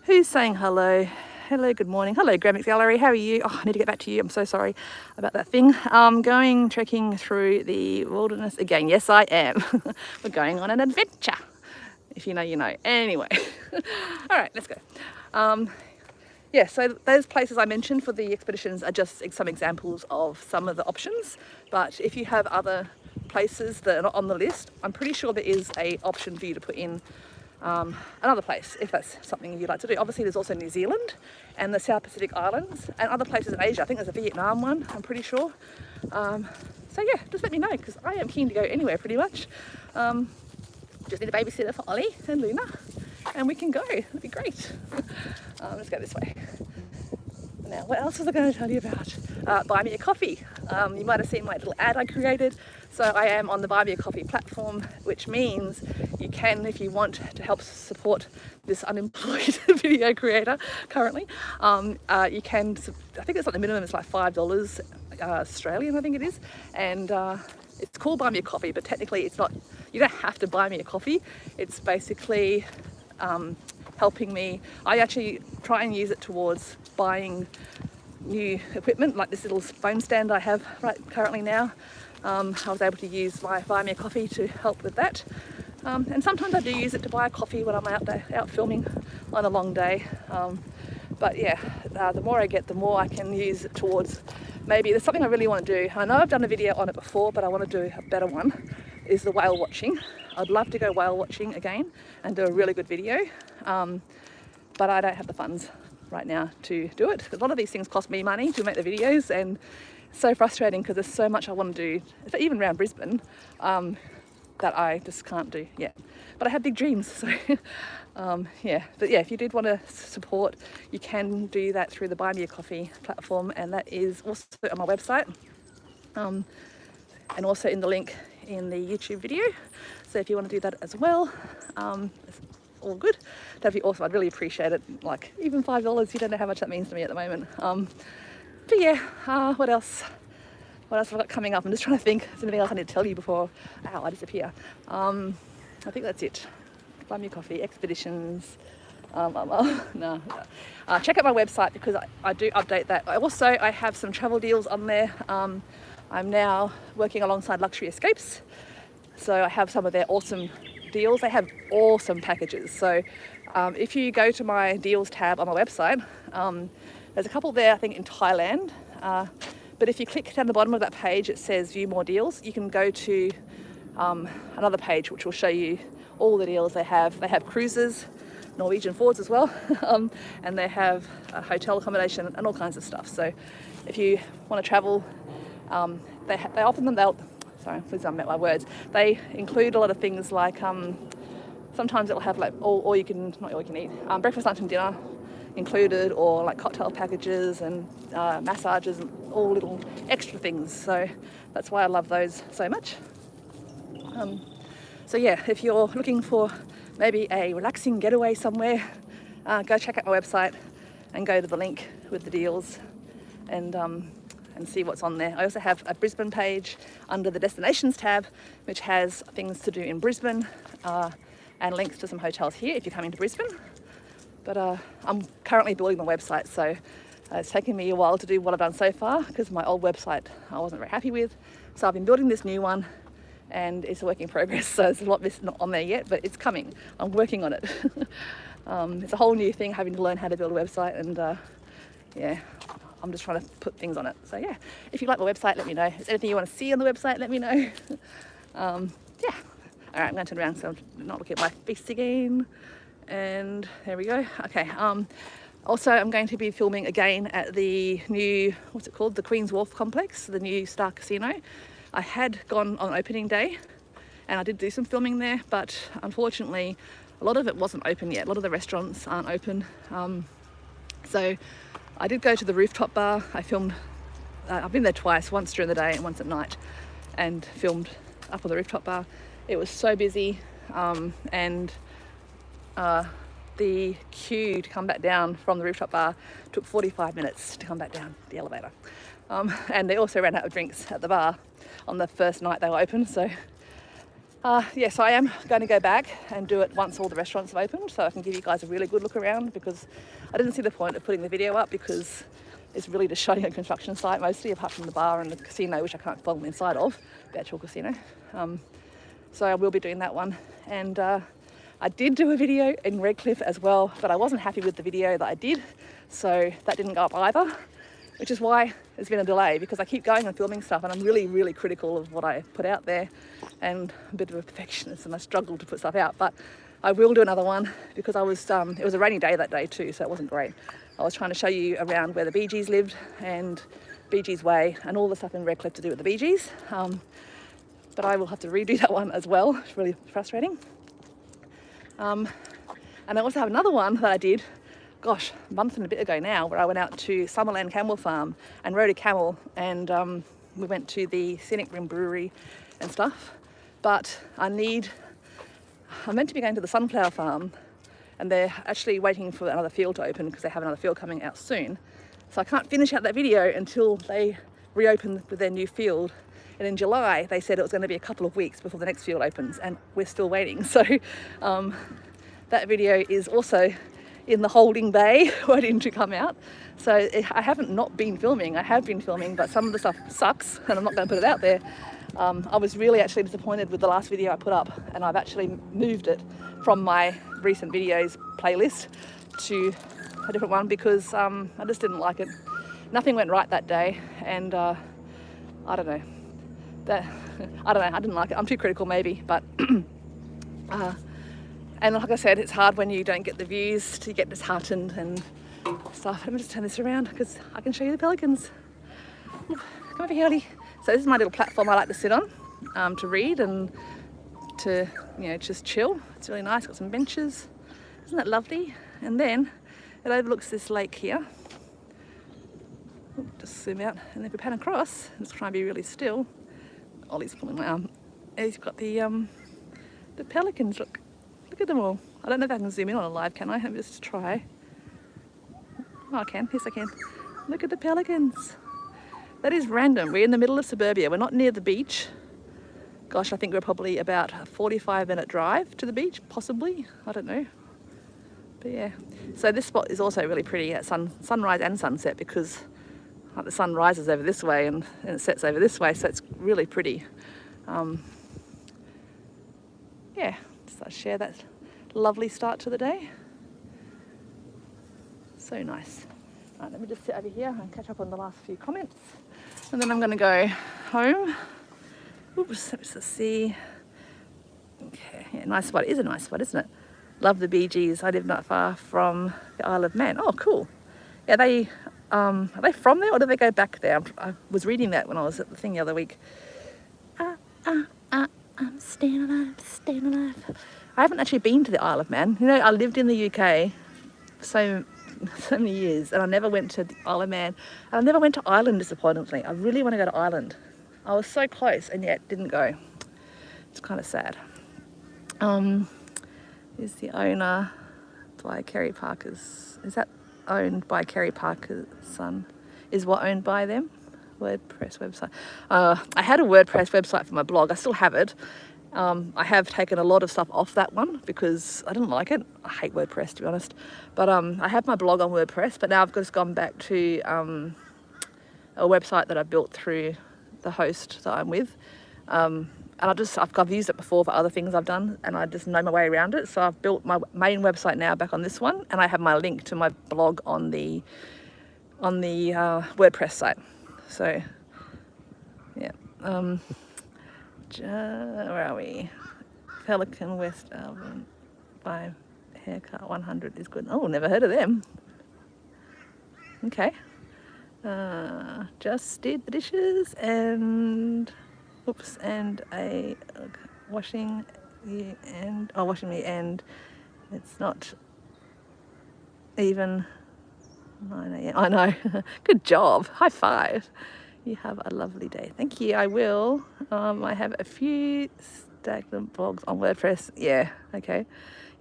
Who's saying hello? Hello, good morning. Hello, Grammix Gallery, how are you? Oh, I need to get back to you, I'm so sorry about that thing. Going trekking through the wilderness again. Yes, I am. We're going on an adventure. If you know, you know. Anyway, all right, let's go. Yeah, so those places I mentioned for the expeditions are just some examples of some of the options. But if you have other places that are not on the list, I'm pretty sure there is an option for you to put in another place, if that's something you'd like to do. Obviously, there's also New Zealand and the South Pacific Islands and other places in Asia. I think there's a Vietnam one, I'm pretty sure. So yeah, just let me know, because I am keen to go anywhere pretty much. Just need a babysitter for Ollie and Luna, and we can go. It'd be great. Let's go this way. Now, what else was I going to tell you about? Buy me a coffee. You might have seen my little ad I created. So I am on the Buy Me a Coffee platform, which means you can, if you want to help support this unemployed video creator currently, you can, I think it's like the minimum, it's like $5 Australian, I think it is. And it's called Buy Me a Coffee, but technically it's not, you don't have to buy me a coffee. It's basically helping me. I actually try and use it towards buying new equipment, like this little phone stand I have currently now. I was able to use my Buy Me a Coffee to help with that. And sometimes I do use it to buy a coffee when I'm out filming on a long day. But yeah, the more I get, the more I can use it towards, maybe there's something I really want to do. I know I've done a video on it before, but I want to do a better one, is the whale watching. I'd love to go whale watching again and do a really good video, but I don't have the funds right now to do it. A lot of these things cost me money to make the videos, and it's so frustrating because there's so much I want to do, even around Brisbane, that I just can't do yet. But I have big dreams, so yeah. But yeah, if you did want to support, you can do that through the Buy Me a Coffee platform, and that is also on my website, and also in the link in the YouTube video. So if you want to do that as well, it's all good. That'd be awesome. I'd really appreciate it. Like even $5, you don't know how much that means to me at the moment. But yeah, what else? What else have I got coming up? I'm just trying to think. Is there anything else I need to tell you before I disappear? I think that's it. Buy Me a Coffee, expeditions. No. Check out my website, because I do update that. I have some travel deals on there. I'm now working alongside Luxury Escapes, so I have some of their awesome deals. They have awesome packages. So if you go to my deals tab on my website, there's a couple there, I think, in Thailand. But if you click down the bottom of that page, it says view more deals. You can go to another page which will show you all the deals they have. They have cruises, Norwegian forwards as well, and they have hotel accommodation and all kinds of stuff. So if you want to travel, they often sorry, please don't make my words. They include a lot of things like sometimes it'll have like not all you can eat, breakfast, lunch and dinner included, or like cocktail packages and massages and all little extra things. So that's why I love those so much. So yeah, if you're looking for maybe a relaxing getaway somewhere, go check out my website and go to the link with the deals and see what's on there. I also have a Brisbane page under the destinations tab, which has things to do in Brisbane and links to some hotels here if you're coming to Brisbane. But I'm currently building the website, so it's taken me a while to do what I've done so far, because my old website I wasn't very happy with. So I've been building this new one, and it's a work in progress, so there's a lot that's not on there yet, but it's coming. I'm working on it. It's a whole new thing, having to learn how to build a website, and yeah, I'm just trying to put things on it. So yeah, if you like my website, let me know. If there's anything you want to see on the website, let me know. Yeah. All right, I'm going to turn around so I'm not looking at my face again. And there we go. Okay. Also, I'm going to be filming again at the new, what's it called? The Queen's Wharf complex, the new Star Casino. I had gone on opening day and I did do some filming there, but unfortunately, a lot of it wasn't open yet. A lot of the restaurants aren't open. So I did go to the rooftop bar. I filmed, I've been there twice, once during the day and once at night, and filmed up on the rooftop bar. It was so busy. and the queue to come back down from the rooftop bar took 45 minutes to come back down the elevator. And they also ran out of drinks at the bar on the first night they were open. So yeah, so I am going to go back and do it once all the restaurants have opened, so I can give you guys a really good look around, because I didn't see the point of putting the video up because it's really just showing a construction site mostly, apart from the bar and the casino, which I can't film inside of, the actual casino. So I will be doing that one. And I did do a video in Redcliffe as well, but I wasn't happy with the video that I did, so that didn't go up either, which is why there's been a delay, because I keep going and filming stuff and I'm really, really critical of what I put out there, and a bit of a perfectionist, and I struggle to put stuff out. But I will do another one, because I was it was a rainy day that day too, so it wasn't great. I was trying to show you around where the Bee Gees lived and Bee Gees Way and all the stuff in Redcliffe to do with the Bee Gees. But I will have to redo that one as well. It's really frustrating. And I also have another one that I did, gosh, a month and a bit ago now, where I went out to 𝓒𝓸𝓶 Camel Farm and rode a camel, and we went to the 𝓒𝓸𝓷𝓽𝓪𝓬𝓽 Brewery and stuff. But I'm meant to be going to the sunflower farm, and they're actually waiting for another field to open because they have another field coming out soon. So I can't finish out that video until they reopen with their new field. And in July, they said it was going to be a couple of weeks before the next field opens, and we're still waiting. So that video is also in the holding bay, waiting to come out. So I haven't not been filming. I have been filming, but some of the stuff sucks, and I'm not going to put it out there. I was really actually disappointed with the last video I put up, and I've actually moved it from my recent videos playlist to a different one, because I just didn't like it. Nothing went right that day, and I don't know. I didn't like it. I'm too critical maybe, but and like I said, it's hard when you don't get the views to get disheartened and stuff. Let me just turn this around because I can show you the pelicans. Come over here, Ollie. So this is my little platform I like to sit on to read and to, you know, just chill. It's really nice. Got some benches. Isn't that lovely? And then it overlooks this lake here. Just zoom out, and if we pan across, let's try and be really still. Ollie's pulling my arm. He's got the pelicans. Look at them all. I don't know if I can zoom in on a live, can I? Let me just try. Oh, I can. Yes, I can. Look at the pelicans. That is random. We're in the middle of suburbia. We're not near the beach. Gosh, I think we're probably about a 45-minute drive to the beach, possibly. I don't know. But yeah. So this spot is also really pretty at sunrise and sunset, because like the sun rises over this way and it sets over this way, so it's really pretty. Yeah, just I'll share that lovely start to the day. So nice. Right, let me just sit over here and catch up on the last few comments, and then I'm going to go home. Oops, let's just see. Okay, yeah, nice spot. It is a nice spot, isn't it? Love the Bee Gees. I live not far from the Isle of Man. Oh, cool. Yeah, are they from there, or do they go back there? I was reading that when I was at the thing the other week. I'm staying alive, staying alive. I haven't actually been to the Isle of Man. You know, I lived in the UK for so many years, and I never went to the Isle of Man. And I never went to Ireland, disappointingly. I really want to go to Ireland. I was so close, and yet didn't go. It's kind of sad. Is the owner by Kerry Parker's? Is that owned by Kerry Parker's son? Is what owned by them? WordPress website. I had a WordPress website for my blog. I still have it. I have taken a lot of stuff off that one because I didn't like it. I hate WordPress, to be honest. But I have my blog on WordPress, but now I've just gone back to a website that I built through the host that I'm with. And I've used it before for other things I've done, and I just know my way around it. So I've built my main website now back on this one, and I have my link to my blog on the WordPress site. So yeah, where are we? Pelican West album by Haircut 100 is good. Oh, never heard of them. Okay. Just did the dishes and washing me, and it's not even 9 a.m. I know. Good job. High five. You have a lovely day. Thank you. I will. I have a few 𝓒𝓸𝓷𝓽𝓪𝓬𝓽 blogs on WordPress. Yeah, okay.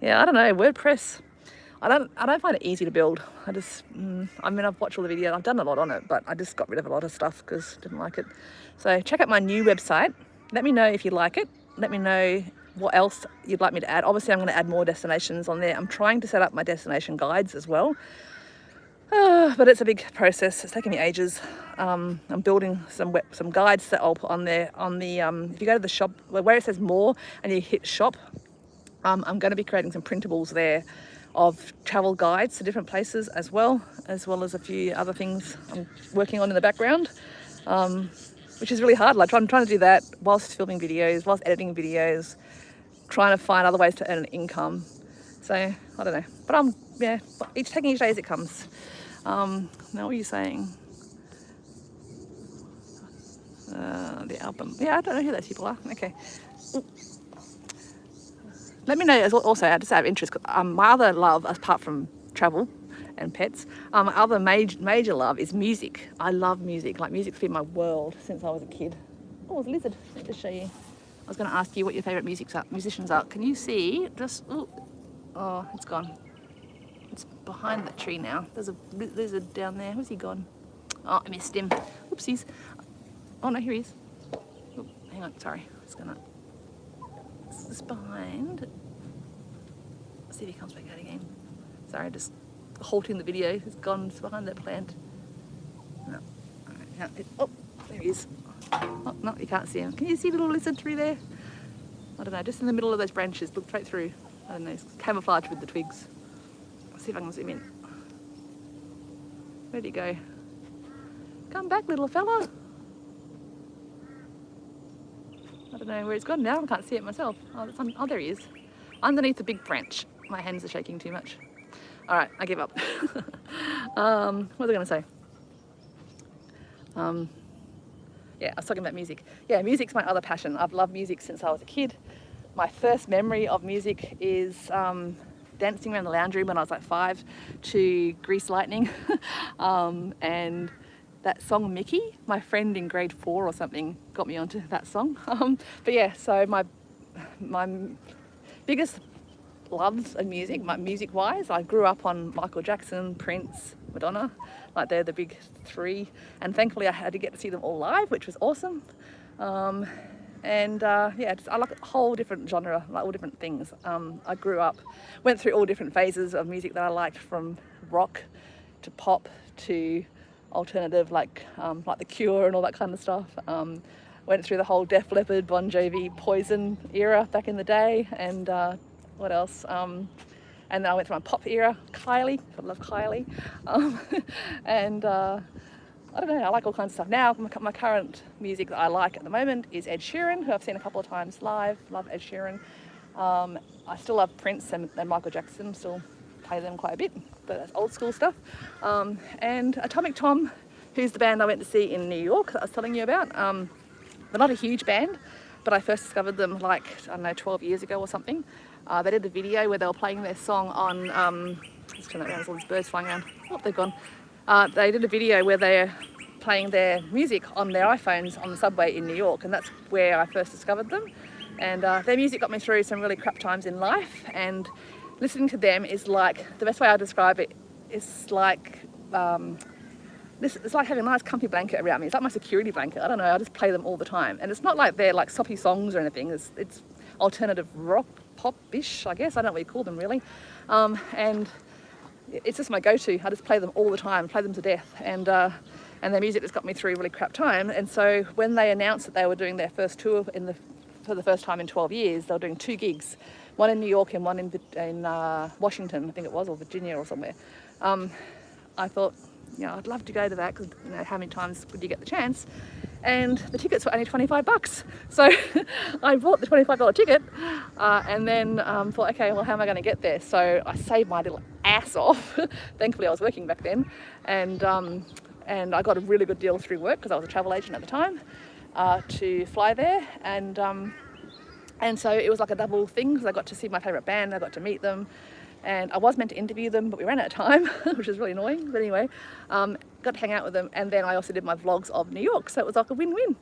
Yeah, I don't know, WordPress. I don't find it easy to build. I mean, I've watched all the videos, I've done a lot on it, but I just got rid of a lot of stuff because I didn't like it. So check out my new website. Let me know if you like it. Let me know what else you'd like me to add. Obviously, I'm going to add more destinations on there. I'm trying to set up my destination guides as well. But it's a big process. It's taking me ages. I'm building some guides that I'll put on there. If you go to the shop where it says more and you hit shop, I'm going to be creating some printables there of travel guides to different places as well as a few other things I'm working on in the background, which is really hard. Like I'm trying to do that whilst filming videos, whilst editing videos, trying to find other ways to earn an income. So I don't know, but I'm taking each day as it comes. Now what are you saying? The album. Yeah, I don't know who those people are. Okay. Ooh. Let me know also, I just have interest. My other love, apart from travel and pets, my other major love is music. I love music. Like music's been my world since I was a kid. Oh, it's a lizard. Let me just show you. I was going to ask you what your favourite musicians are. Can you see? Just oh, it's gone. It's behind that tree now. There's a lizard down there. Where's he gone? Oh, I missed him. Oopsies. Oh no, here he is. Oh, hang on. Sorry. It's behind. Let's see if he comes back out again. Sorry, just halting the video. It's gone. It's behind that plant. No. Alright, oh, there he is. Oh, no, you can't see him. Can you see the little lizard through there? I don't know, just in the middle of those branches. Look straight through. I don't know, it's camouflaged with the twigs. Let's see if I can zoom in. Where'd he go? Come back, little fella. I don't know where he's gone now. I can't see it myself. Oh, there he is. Underneath the big branch. My hands are shaking too much. All right, I give up. What was I going to say? Yeah, I was talking about music. Yeah, music's my other passion. I've loved music since I was a kid. My first memory of music is dancing around the lounge room when I was like 5 to Grease Lightning. And that song Mickey, my friend in grade 4 or something got me onto that song. But yeah, so my biggest loves of music, music-wise, I grew up on Michael Jackson, Prince, Madonna. Like they're the big 3, and thankfully I had to get to see them all live, which was awesome. Yeah, I like a whole different genre, like all different things. I grew up, went through all different phases of music that I liked, from rock to pop to alternative, like The Cure and all that kind of stuff. Went through the whole Def Leppard, Bon Jovi, Poison era back in the day, and what else? And then I went through my pop era, Kylie, I love Kylie. I don't know, I like all kinds of stuff. Now, my current music that I like at the moment is Ed Sheeran, who I've seen a couple of times live. Love Ed Sheeran. I still love Prince and Michael Jackson, still play them quite a bit, but that's old school stuff. And Atomic Tom, who's the band I went to see in New York that I was telling you about. They're not a huge band, but I first discovered them like, I don't know, 12 years ago or something. They did a video where they were playing their song on, let's turn that around, there's all these birds flying around. Oh, they've gone. They did a video where they're playing their music on their iPhones on the subway in New York, and that's where I first discovered them. And their music got me through some really crap times in life, and listening to them is like, the best way I describe it is like, it's like having a nice comfy blanket around me. It's like my security blanket. I don't know, I just play them all the time. And it's not like they're like soppy songs or anything. It's alternative rock, pop-ish, I guess. I don't know what you call them really. And it's just my go-to. I just play them all the time, play them to death. And their music just got me through a really crap time. And so when they announced that they were doing their first tour for the first time in 12 years, they were doing 2 gigs, one in New York and one in Washington, I think it was, or Virginia or somewhere. I thought, you know, I'd love to go to that, because, you know, how many times would you get the chance? And the tickets were only $25. So I bought the $25 ticket and then thought, okay, well, how am I going to get there? So I saved my little ass off. Thankfully, I was working back then. And I got a really good deal through work, because I was a travel agent at the time, to fly there. And so it was like a double thing, because I got to see my favourite band, I got to meet them. And I was meant to interview them, but we ran out of time, which is really annoying. But anyway, got to hang out with them, and then I also did my vlogs of New York, so it was like a win-win.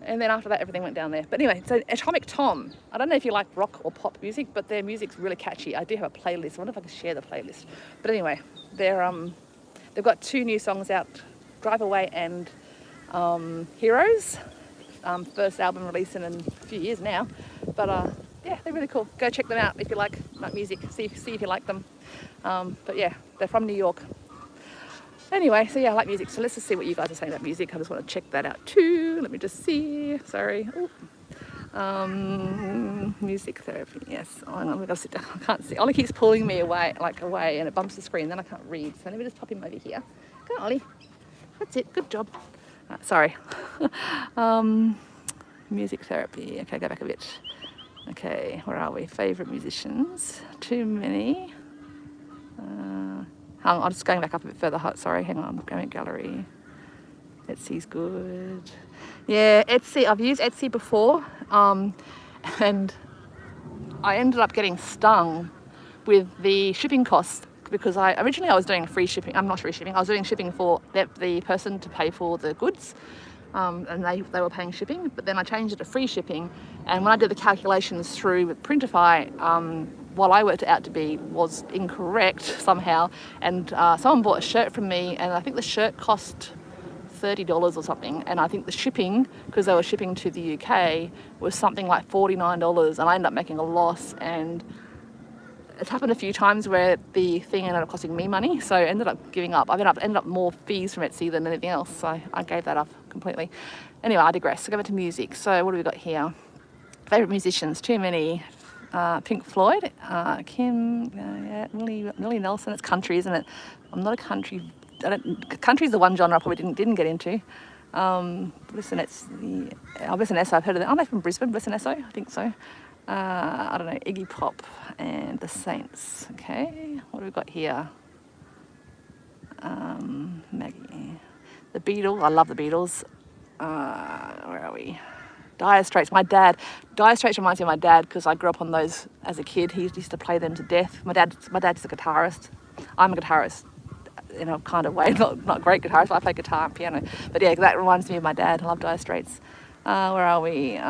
And then after that, everything went down there. But anyway, so Atomic Tom, I don't know if you like rock or pop music, but their music's really catchy. I do have a playlist. I wonder if I can share the playlist. But anyway, they've got 2 new songs out, Drive Away and Heroes. First album released in a few years now. But yeah, they're really cool. Go check them out if you like music. See if you like them. But yeah, they're from New York. Anyway, so yeah, I like music. So let's just see what you guys are saying about music. I just want to check that out too. Let me just see. Sorry. Music therapy. Yes. Oh, hang on, we've got to sit down. I can't see. Ollie keeps pulling me away, and it bumps the screen. Then I can't read. So let me just pop him over here. Go on, Ollie. That's it. Good job. Sorry. Music therapy. Okay, go back a bit. Okay, where are we? Favourite musicians. Too many. I'm just going back up a bit further. Sorry, hang on. Going gallery. Etsy's good. Yeah, Etsy. I've used Etsy before, and I ended up getting stung with the shipping costs because originally I was doing free shipping. I'm not free shipping. I was doing shipping for the person to pay for the goods, and they were paying shipping. But then I changed it to free shipping, and when I did the calculations through with Printify, what I worked it out to be was incorrect somehow, and someone bought a shirt from me, and I think the shirt cost $30 or something, and I think the shipping, because they were shipping to the UK, was something like $49, and I ended up making a loss. And it's happened a few times where the thing ended up costing me money, so I ended up giving up. I've ended up more fees from Etsy than anything else, so I gave that up completely. Anyway, I digress. So go back to music. So what do we got here? Favourite musicians, too many. Pink Floyd, Willie Nelson. It's country, isn't it? I'm not a country. Country's the one genre I probably didn't get into. Bliss and Esso. I've heard of them. Aren't they from Brisbane? Bliss and Esso? I think so. I don't know. Iggy Pop and the Saints. Okay, what have we got here? Maggie, the Beatles. I love the Beatles. Where are we? Dire Straits. Dire Straits reminds me of my dad because I grew up on those as a kid. He used to play them to death. My dad's a guitarist. I'm a guitarist in a kind of way, not a great guitarist, but I play guitar and piano. But yeah, that reminds me of my dad. I love Dire Straits. Where are we?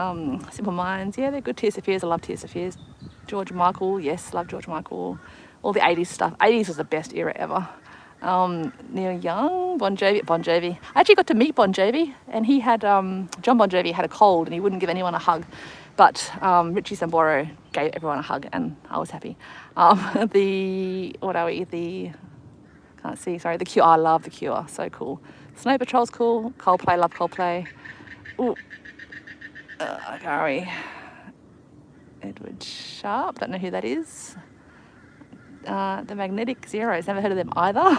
Simple Minds. Yeah, they're good. Tears for Fears. I love Tears for Fears. George Michael. Yes, love George Michael. All the 80s stuff. 80s was the best era ever. Neil Young, Bon Jovi. I actually got to meet Bon Jovi, and he had, John Bon Jovi had a cold and he wouldn't give anyone a hug, but Richie Sambora gave everyone a hug, and I was happy. The Cure. I love The Cure, so cool. Snow Patrol's cool. Coldplay, love Coldplay. Ooh, Gary. Edward Sharp, don't know who that is. The Magnetic Zeros, never heard of them either.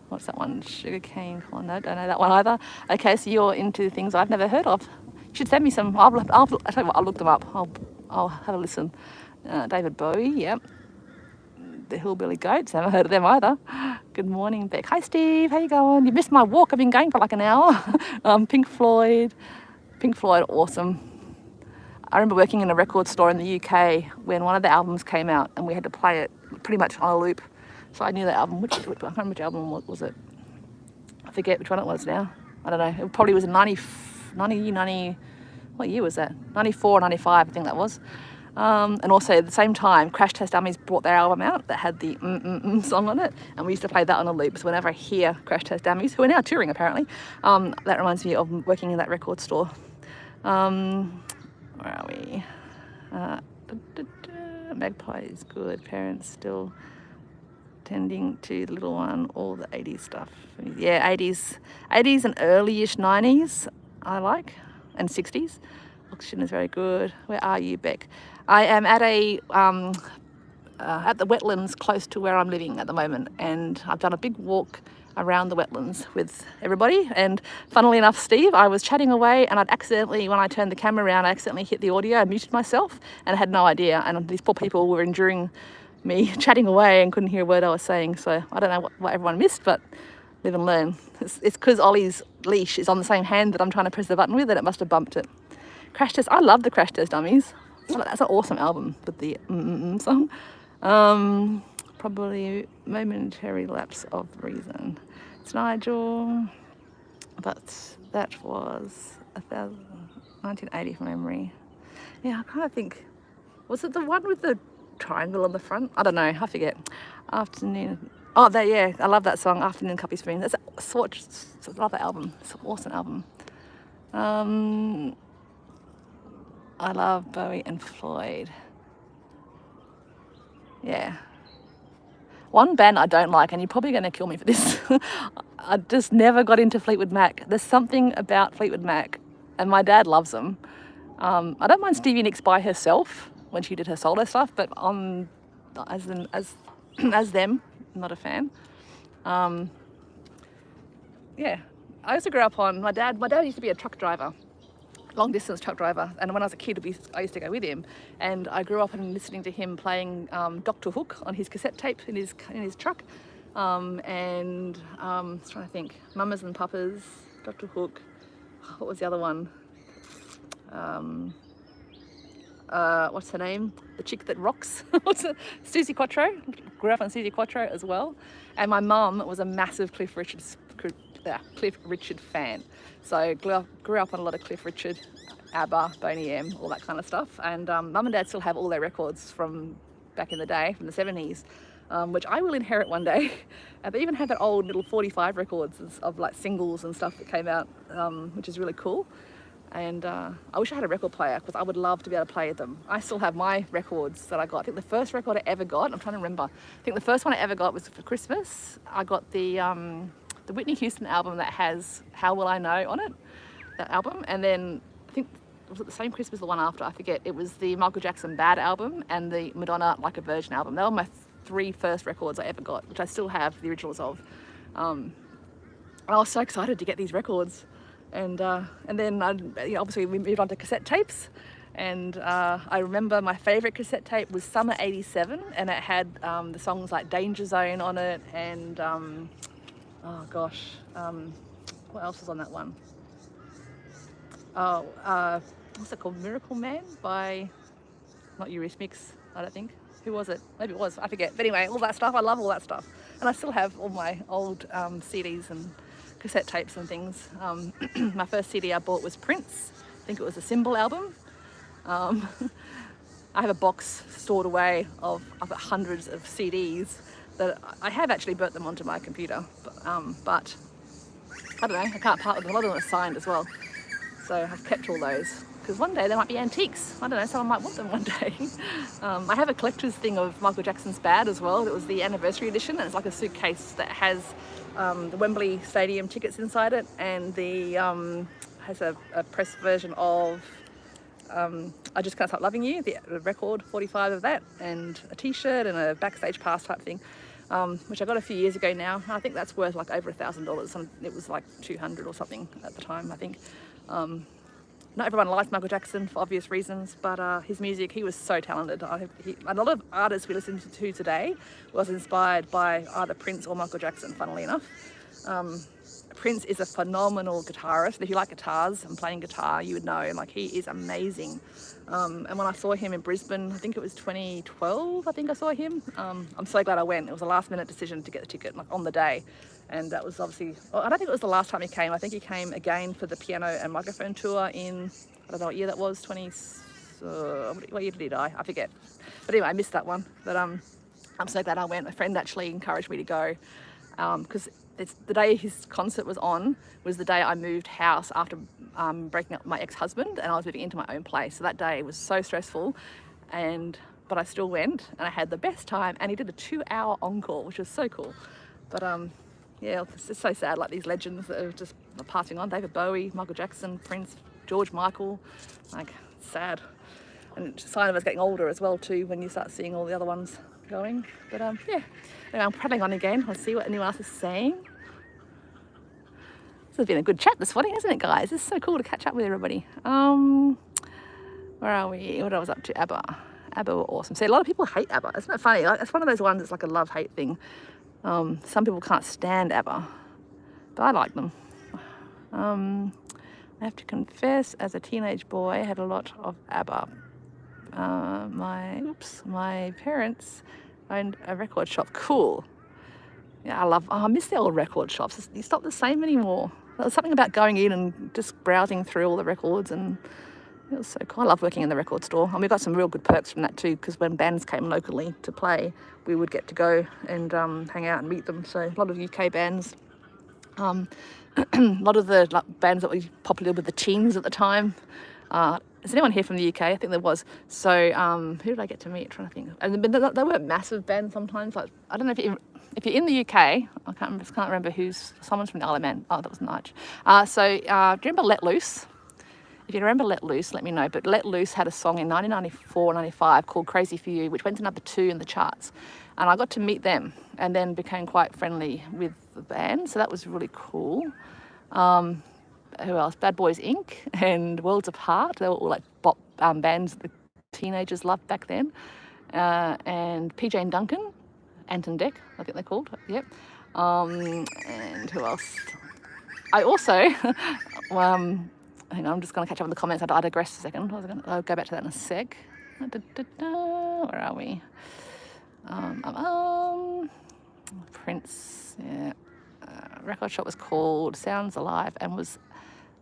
What's that one? Sugarcane Corn, no, don't know that one either. Okay, so you're into things I've never heard of. You should send me some. I'll tell you what, I'll look them up. I'll have a listen. David Bowie, yep. The Hillbilly Goats, never heard of them either. Good morning, Beck. Hi, Steve, how you going? You missed my walk. I've been going for like an hour. Pink Floyd, awesome. I remember working in a record store in the UK when one of the albums came out, and we had to play it pretty much on a loop. So I knew that album. I can't remember which album was it. I forget which one it was now. I don't know. It probably was in 90, what year was that? 94 or 95, I think that was. And also at the same time, Crash Test Dummies brought their album out that had the song on it, and we used to play that on a loop. So whenever I hear Crash Test Dummies, who are now touring apparently, that reminds me of working in that record store. Where are we? Magpie is good. Parents still tending to the little one. All the 80s stuff. Yeah, 80s and early-ish 90s I like, and 60s. Oxygen is very good. Where are you, Beck? I am at at the wetlands close to where I'm living at the moment, and I've done a big walk around the wetlands with everybody. And funnily enough, Steve, I was chatting away, and when I turned the camera around, I accidentally hit the audio. I muted myself and I had no idea, and these poor people were enduring me chatting away and couldn't hear a word I was saying. So I don't know what everyone missed, but live and learn. It's because Ollie's leash is on the same hand that I'm trying to press the button with, and it must have bumped it. Crash Test, I love the Crash Test Dummies. That's an awesome album with the song. probably momentary lapse of reason. It's Nigel, but that was 1980 from memory. Yeah, I kind of think, was it the one with the triangle on the front? I don't know, I forget. Afternoon. Oh, that, yeah, I love that song, Afternoon Cuppy Spoon. That's I love that album. It's an awesome album. I love Bowie and Floyd. Yeah. One band I don't like, and you're probably going to kill me for this. I just never got into Fleetwood Mac. There's something about Fleetwood Mac, and my dad loves them. I don't mind Stevie Nicks by herself when she did her solo stuff, but as them, not a fan. Yeah, I also grew up on my dad used to be a truck driver, long distance truck driver, and when I was a kid I used to go with him, and I grew up in listening to him playing Dr. Hook on his cassette tape in his truck, and I was trying to think, Mamas and Papas, Dr. Hook, what was the other one? What's her name? The chick that rocks. What's it? Susie Quatro. Grew up on Susie Quatro as well. And my mum was a massive Cliff Richard fan. So grew up on a lot of Cliff Richard, ABBA, Boney M, all that kind of stuff. And mum and dad still have all their records from back in the day, from the 70s, which I will inherit one day. And they even have that old little 45 records of like singles and stuff that came out, which is really cool. And I wish I had a record player, because I would love to be able to play them. I still have my records that I got. I think the first record I ever got, I'm trying to remember, I think the first one I ever got was for Christmas. I got the Whitney Houston album that has How Will I Know on it, that album. And then I think, was it the same Christmas, the one after, I forget, it was the Michael Jackson Bad album and the Madonna Like a Virgin album. They were my 3 first records I ever got, which I still have the originals of. I was so excited to get these records. And then obviously we moved on to cassette tapes, and I remember my favourite cassette tape was Summer '87, and it had the songs like Danger Zone on it, and oh gosh, what else was on that one? What's it called? Miracle Man by, not Eurythmics, I don't think. Who was it? Maybe it was, I forget. But anyway, all that stuff, I love all that stuff. And I still have all my old CDs and cassette tapes and things. My first CD I bought was Prince. I think it was a Symbol album. I have a box stored away of hundreds of CDs that I have actually burnt them onto my computer. But I don't know, I can't part with them. A lot of them are signed as well. So I've kept all those, because one day they might be antiques. I don't know, someone might want them one day. I have a collector's thing of Michael Jackson's Bad as well. It was the anniversary edition, and it's like a suitcase that has the Wembley Stadium tickets inside it, and the has a press version of I Just Can't Stop Loving You, the record 45 of that, and a t-shirt and a backstage pass type thing, which I got a few years ago now. I think that's worth like over $1,000, and it was like $200 or something at the time, I think. Not everyone likes Michael Jackson for obvious reasons, but his music, he was so talented. A lot of artists we listen to today was inspired by either Prince or Michael Jackson, funnily enough. Prince is a phenomenal guitarist. If you like guitars and playing guitar, you would know, like, he is amazing. And when I saw him in Brisbane, I think it was 2012, I think I saw him. I'm so glad I went. It was a last minute decision to get the ticket, like, on the day. And that was obviously, well, I don't think it was the last time he came. I think he came again for the piano and microphone tour in, I don't know what year that was, what year did he die? I forget. But anyway, I missed that one. But I'm so glad I went. My friend actually encouraged me to go, because the day his concert was on was the day I moved house after breaking up with my ex-husband, and I was moving into my own place. So that day was so stressful, but I still went, and I had the best time, and he did a 2-hour encore, which was so cool. But yeah, it's just so sad, like these legends that are just passing on. David Bowie, Michael Jackson, Prince, George Michael, like, it's sad. And it's a sign of us getting older as well too, when you start seeing all the other ones going. But yeah, anyway, I'm prattling on again. I'll see what anyone else is saying. This has been a good chat this morning, hasn't it, guys? It's so cool to catch up with everybody. Where are we? What I was up to? ABBA. ABBA were awesome. See, a lot of people hate ABBA. Isn't it funny? Like, it's one of those ones that's like a love-hate thing. Some people can't stand ABBA, but I like them. I have to confess, as a teenage boy, I had a lot of ABBA. My parents Owned a record shop. Cool. Yeah, I miss the old record shops. It's not the same anymore. There was something about going in and just browsing through all the records, and it was so cool. I love working in the record store, and we got some real good perks from that too, because when bands came locally to play, we would get to go and hang out and meet them. So a lot of UK bands, a lot of the bands that were popular with the teens at the time. Is anyone here from the UK? I think there was. So who did I get to meet? I'm trying to think. And they weren't massive bands sometimes. Like, I don't know if you're in the UK, I can't remember someone's from the Isle of Man. Oh, that was Nige. Do you remember Let Loose? If you remember Let Loose, let me know. But Let Loose had a song in 1994, 95 called Crazy For You, which went to number 2 in the charts. And I got to meet them and then became quite friendly with the band. So that was really cool. Who else? Bad Boys Inc. and Worlds Apart. They were all like bop bands that the teenagers loved back then. And PJ and Duncan, Anton Deck, I think they're called. Yep. And who else? I also, hang on, I'm just going to catch up on the comments. I digressed a second. I'll go back to that in a sec. Where are we? Prince, yeah. Record shop was called Sounds Alive and was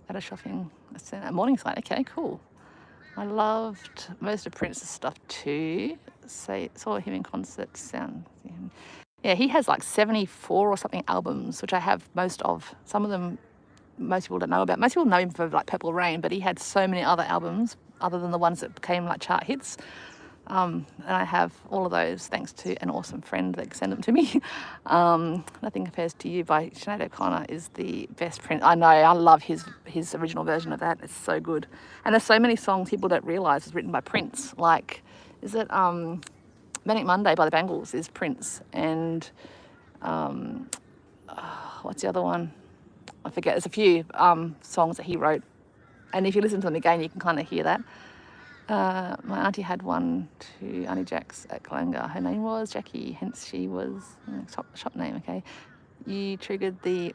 at a shopping at Morningside. Okay, cool. I loved most of Prince's stuff too. Saw him in concert. Yeah, he has like 74 or something albums, which I have most of. Some of them most people don't know about. Most people know him for like Purple Rain, but he had so many other albums other than the ones that became like chart hits. And I have all of those thanks to an awesome friend that sent them to me. Nothing Compares to You by Sinead O'Connor is the best Prince. I know, I love his original version of that. It's so good. And there's so many songs people don't realise was written by Prince. Like, is it Manic Monday by the Bangles is Prince. And what's the other one? I forget. There's a few songs that he wrote. And if you listen to them again, you can kind of hear that. My auntie had one to Auntie Jack's at 𝓒𝓬𝓷𝓬𝓬. Her name was Jackie, hence she was shop name. Okay, you triggered the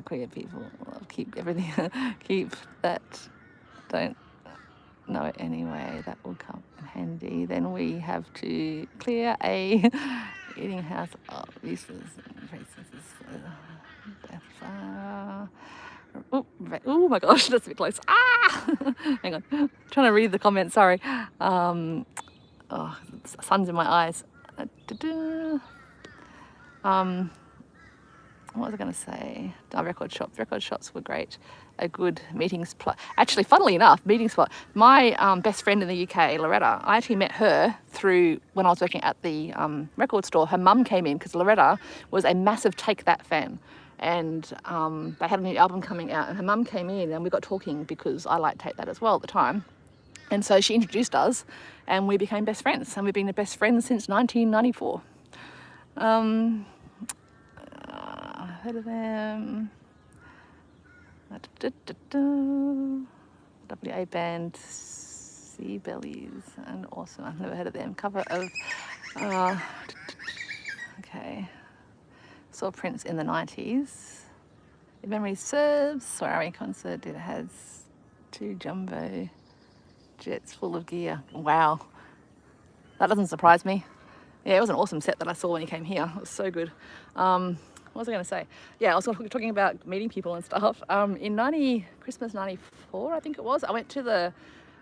queer people. I'll keep everything. Keep that. Don't know it anyway. That will come in handy. Then we have to clear a eating house of uses and races. Oh my gosh, that's a bit close. Hang on, I'm trying to read the comments, sorry. Sun's in my eyes. What was I going to say? Record shops were great. A good meeting spot. Actually, funnily enough, meeting spot. My best friend in the UK, Loretta, I actually met her through when I was working at the record store. Her mum came in because Loretta was a massive Take That fan. And they had a new album coming out, and her mum came in and we got talking because I liked Take That as well at the time. And so she introduced us and we became best friends, and we've been best friends since 1994. Heard of them. WA band Sea Bellies and Awesome. I've never heard of them. Cover of okay. Saw Prince in the 90s. If memory serves, Sorry concert. It has 2 jumbo jets full of gear. Wow, that doesn't surprise me. Yeah, it was an awesome set that I saw when you came here. It was so good. What was I going to say? Yeah, I was talking about meeting people and stuff. In Christmas 94, I think it was, I went to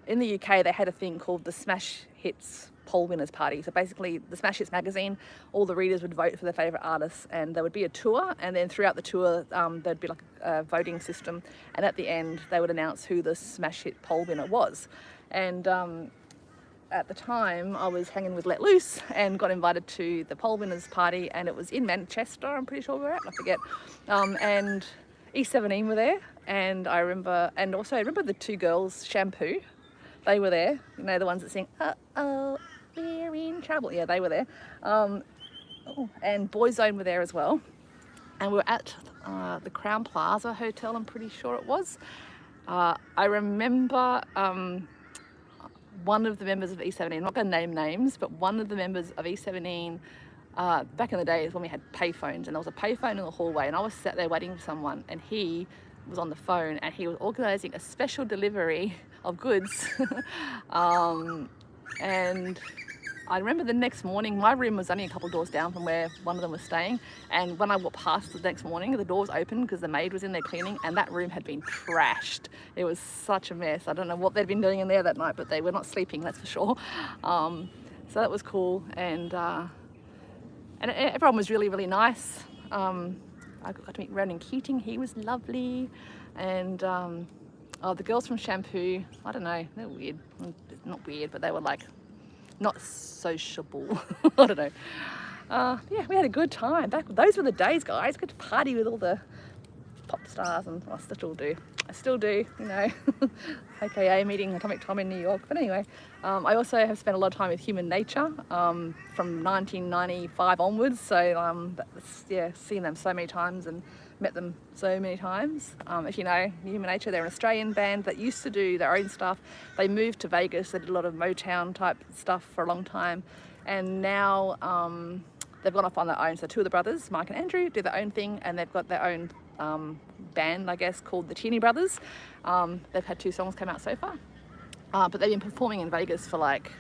in the UK, they had a thing called the Smash Hits Poll Winners Party. So basically the Smash Hits magazine, all the readers would vote for their favourite artists, and there would be a tour, and then throughout the tour there'd be like a voting system, and at the end they would announce who the Smash Hit poll winner was. And at the time I was hanging with Let Loose and got invited to the poll winners party, and it was in Manchester, I'm pretty sure we were at, I forget. And 𝓒𝓸𝓶 were there, and I remember the 2 girls, Shampoo, they were there, you know, the ones that sing "Uh-oh, we're in trouble." Yeah, they were there. And Boyzone were there as well. And we were at the Crown Plaza Hotel, I'm pretty sure it was. I remember one of the members of 𝓒𝓸𝓶, I'm not going to name names, but one of the members of 𝓒𝓸𝓶, back in the days when we had payphones, and there was a payphone in the hallway, and I was sat there waiting for someone, and he was on the phone and he was organising a special delivery of goods. And I remember the next morning, my room was only a couple of doors down from where one of them was staying, and when I walked past the next morning, the door was open because the maid was in there cleaning, and that room had been trashed. It was such a mess. I don't know what they'd been doing in there that night, but they were not sleeping, that's for sure. So that was cool, and everyone was really, really nice. I got to meet Ronan Keating, he was lovely, and the girls from Shampoo, I don't know, they're weird. Not weird, but they were like not sociable. I don't know. Yeah, we had a good time. Those were the days, guys. Good to party with all the pop stars, and I still do, you know. AKA meeting Atomic Tom in New York. But anyway, I also have spent a lot of time with Human Nature from 1995 onwards. So yeah, seen them so many times and met them so many times. If you know Human Nature, they're an Australian band that used to do their own stuff. They moved to Vegas. They did a lot of Motown type stuff for a long time, and now they've gone off on their own. So two of the brothers, Mike and Andrew, do their own thing, and they've got their own band, I guess, called the 𝓒𝓸𝓷𝓽𝓪𝓬𝓽. They've had 2 songs come out so far, but they've been performing in Vegas for like,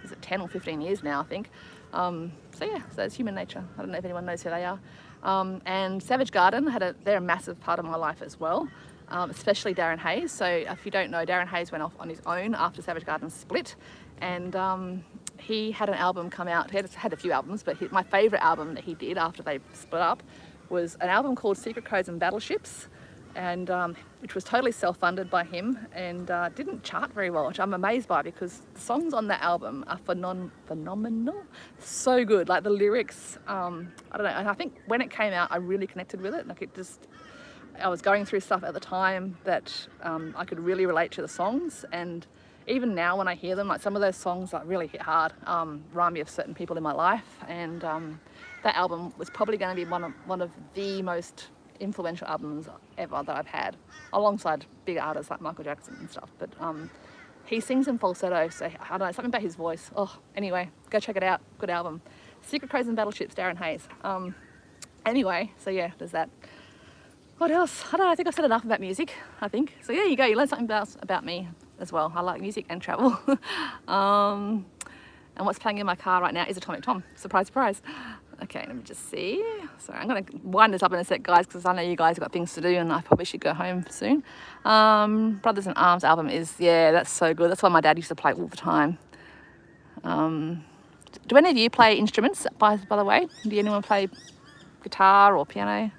is it 10 or 15 years now, I think. So yeah, so it's Human Nature. I don't know if anyone knows who they are. And 𝓒𝓸𝓷𝓽𝓪 they're a massive part of my life as well, especially Darren Hayes. So if you don't know, Darren Hayes went off on his own after 𝓒𝓸𝓷𝓽𝓪 split, and he had an album come out. He had a few albums, but my favourite album that he did after they split up was an album called 𝓒𝓸𝓷𝓽𝓪𝓬𝓽 𝓤𝓼, and which was totally self-funded by him, and didn't chart very well, which I'm amazed by, because the songs on that album are phenomenal, so good. Like the lyrics, I don't know, and I think when it came out I really connected with it. Like I was going through stuff at the time that I could really relate to the songs, and even now when I hear them, like some of those songs like really hit hard, remind me of certain people in my life, and that album was probably going to be one of the most influential albums ever that I've had, alongside big artists like Michael Jackson and stuff. But he sings in falsetto, so I don't know, something about his voice. Oh, anyway, go check it out. Good album. 𝓒𝓸𝓷𝓽𝓪𝓬𝓽, Darren Hayes. Anyway, so yeah, there's that. What else? I don't know, I think I've said enough about music, I think. So yeah, you go, you learn something about me as well. I like music and travel. And what's playing in my car right now is Atomic Tom. Surprise, surprise. Okay, let me just see. Sorry, I'm going to wind this up in a sec, guys, because I know you guys have got things to do and I probably should go home soon. Brothers in Arms album is, yeah, that's so good. That's why my dad used to play all the time. Do any of you play instruments, by the way? Do anyone play guitar or piano?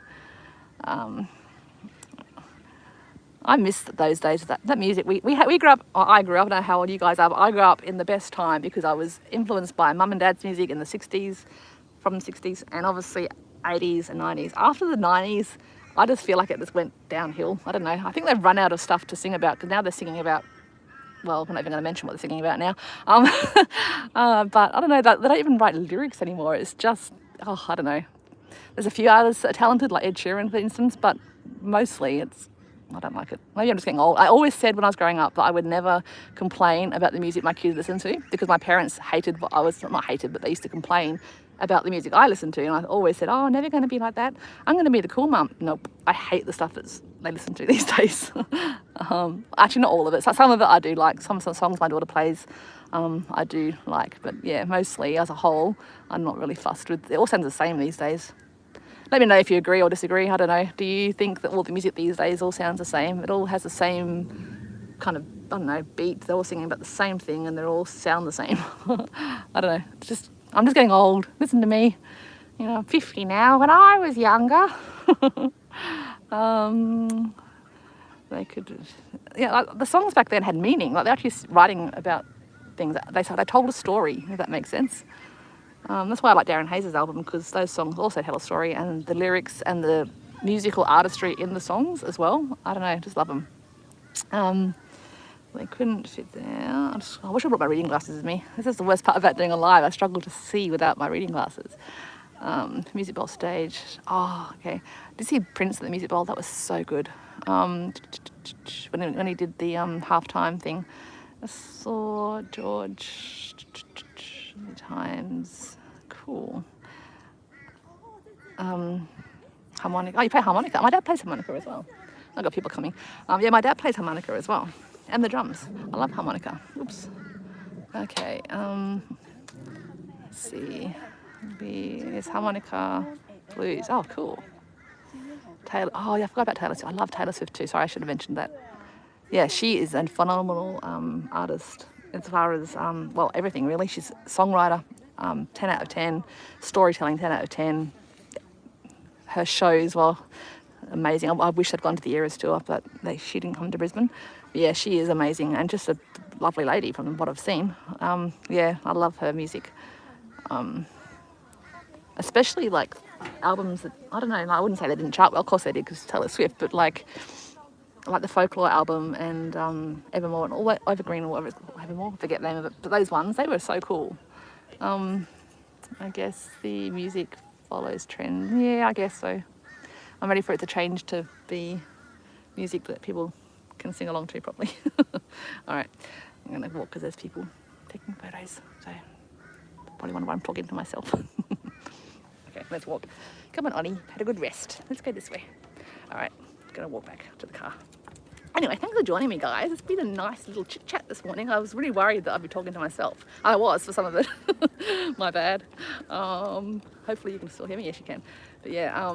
I miss those days, that music. We grew up, I grew up, I don't know how old you guys are, but I grew up in the best time because I was influenced by mum and dad's music in the 60s, from the 60s, and obviously 80s and 90s. After the 90s, I just feel like it just went downhill. I don't know. I think they've run out of stuff to sing about, because now they're singing about, well, I'm not even going to mention what they're singing about now. But I don't know, they don't even write lyrics anymore. It's just, oh, I don't know. There's a few artists that are talented, like Ed Sheeran, for instance, but mostly I don't like it. Maybe I'm just getting old. I always said when I was growing up that I would never complain about the music my kids listened to, because my parents hated what I was, not hated, but they used to complain about the music I listened to, and I always said, oh, never going to be like that. I'm going to be the cool mum. Nope, I hate the stuff that they listen to these days. Actually, not all of it. So some of it I do like. Some songs my daughter plays, I do like, but yeah, mostly as a whole, I'm not really fussed with. It all sounds the same these days. Let me know if you agree or disagree. I don't know. Do you think that all the music these days all sounds the same? It all has the same kind of, I don't know, beat. They're all singing about the same thing and they all sound the same. I don't know. It's just, I'm just getting old. Listen to me. You know, I'm 50 now. When I was younger, they could, yeah, like the songs back then had meaning. Like they're actually writing about things. They told a story, if that makes sense. That's why I like Darren Hayes' album, because those songs also tell a story, and the lyrics and the musical artistry in the songs as well. I don't know, just love them. They couldn't fit there. I wish I brought my reading glasses with me. This is the worst part about doing a live. I struggle to see without my reading glasses. Music Bowl stage. Oh, okay. Did you see Prince at the Music Bowl? That was so good. When he did the halftime thing. I saw George times. Cool. Harmonica. Oh, you play harmonica. My dad plays harmonica as well. I've got people coming. Yeah, my dad plays harmonica as well. And the drums. I love harmonica. Oops. Okay. Let's see. It's harmonica blues. Oh, cool. Taylor. Oh, yeah, I forgot about Taylor Swift. I love Taylor Swift too. Sorry, I should have mentioned that. Yeah, she is a phenomenal artist as far as, well, everything really. She's a songwriter, 10 out of 10, storytelling, 10 out of 10. Her shows, well, amazing. I wish I'd gone to the Eras tour, but she didn't come to Brisbane. But yeah, she is amazing and just a lovely lady from what I've seen. Yeah, I love her music. Especially like albums that, I don't know, I wouldn't say they didn't chart well, of course they did because Taylor Swift, but like the Folklore album and Evermore and all that, Evergreen or whatever it's called, Evermore, I forget the name of it, but those ones, they were so cool. I guess the music follows trend. Yeah, I guess so. I'm ready for it to change to be music that people can sing along to properly. All right, I'm gonna walk because there's people taking photos, so probably wonder why I'm talking to myself. Okay, let's walk. Come on, Ollie, had a good rest. Let's go this way. All right, gonna walk back to the car. Anyway, thanks for joining me, guys. It's been a nice little chit chat this morning. I was really worried that I'd be talking to myself. I was for some of it. My bad. Hopefully you can still hear me. Yes, you can. But yeah,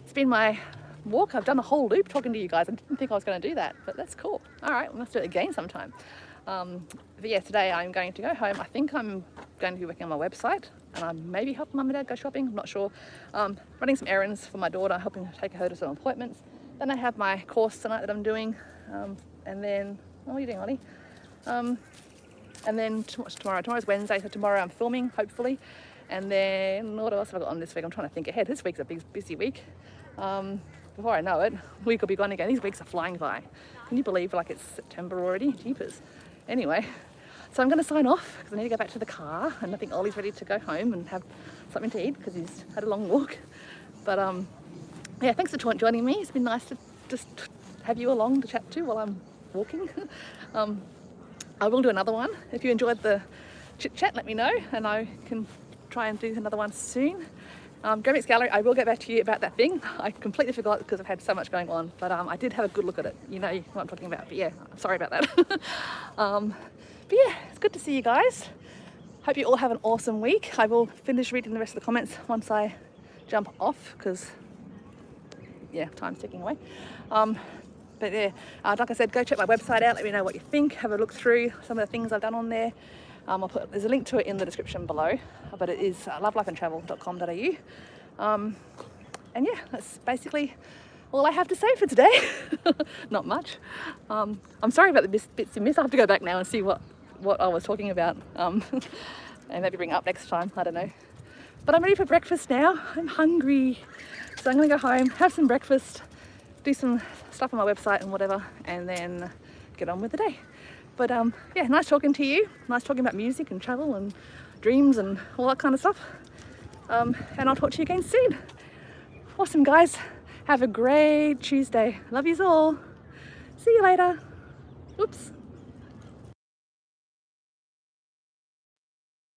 it's been my walk. I've done a whole loop talking to you guys. I didn't think I was going to do that, but that's cool. All right, we must do it again sometime. But yeah, today I'm going to go home. I think I'm going to be working on my website and I'm maybe helping Mum and Dad go shopping. I'm not sure. Running some errands for my daughter, helping her take her to some appointments. Then I have my course tonight that I'm doing. And then, what are you doing, Ollie? And then tomorrow's Wednesday, so tomorrow I'm filming, hopefully. And then what else have I got on this week? I'm trying to think ahead. This week's a big, busy week. Before I know it, week will be gone again. These weeks are flying by. Can you believe like it's September already? Jeepers. Anyway, so I'm going to sign off because I need to go back to the car and I think Ollie's ready to go home and have something to eat because he's had a long walk. But yeah, thanks for joining me. It's been nice to just have you along to chat to while I'm walking. I will do another one. If you enjoyed the chit chat, let me know and I can try and do another one soon. 𝓔𝓭 Gallery, I will get back to you about that thing. I completely forgot because I've had so much going on, but I did have a good look at it. You know what I'm talking about, but yeah, sorry about that. But yeah, it's good to see you guys. Hope you all have an awesome week. I will finish reading the rest of the comments once I jump off because yeah, time's ticking away. But yeah, like I said, go check my website out. Let me know what you think. Have a look through some of the things I've done on there. There's a link to it in the description below, but it is 𝓒𝓸𝓶𝓮 and yeah, that's basically all I have to say for today. Not much. I'm sorry about the bits you missed. I have to go back now and see what I was talking about and maybe bring it up next time. I don't know. But I'm ready for breakfast now. I'm hungry. So I'm going to go home, have some breakfast, do some stuff on my website and whatever, and then get on with the day. But yeah, nice talking to you. Nice talking about music and travel and dreams and all that kind of stuff. And I'll talk to you again soon. Awesome, guys. Have a great Tuesday. Love yous all. See you later. Oops.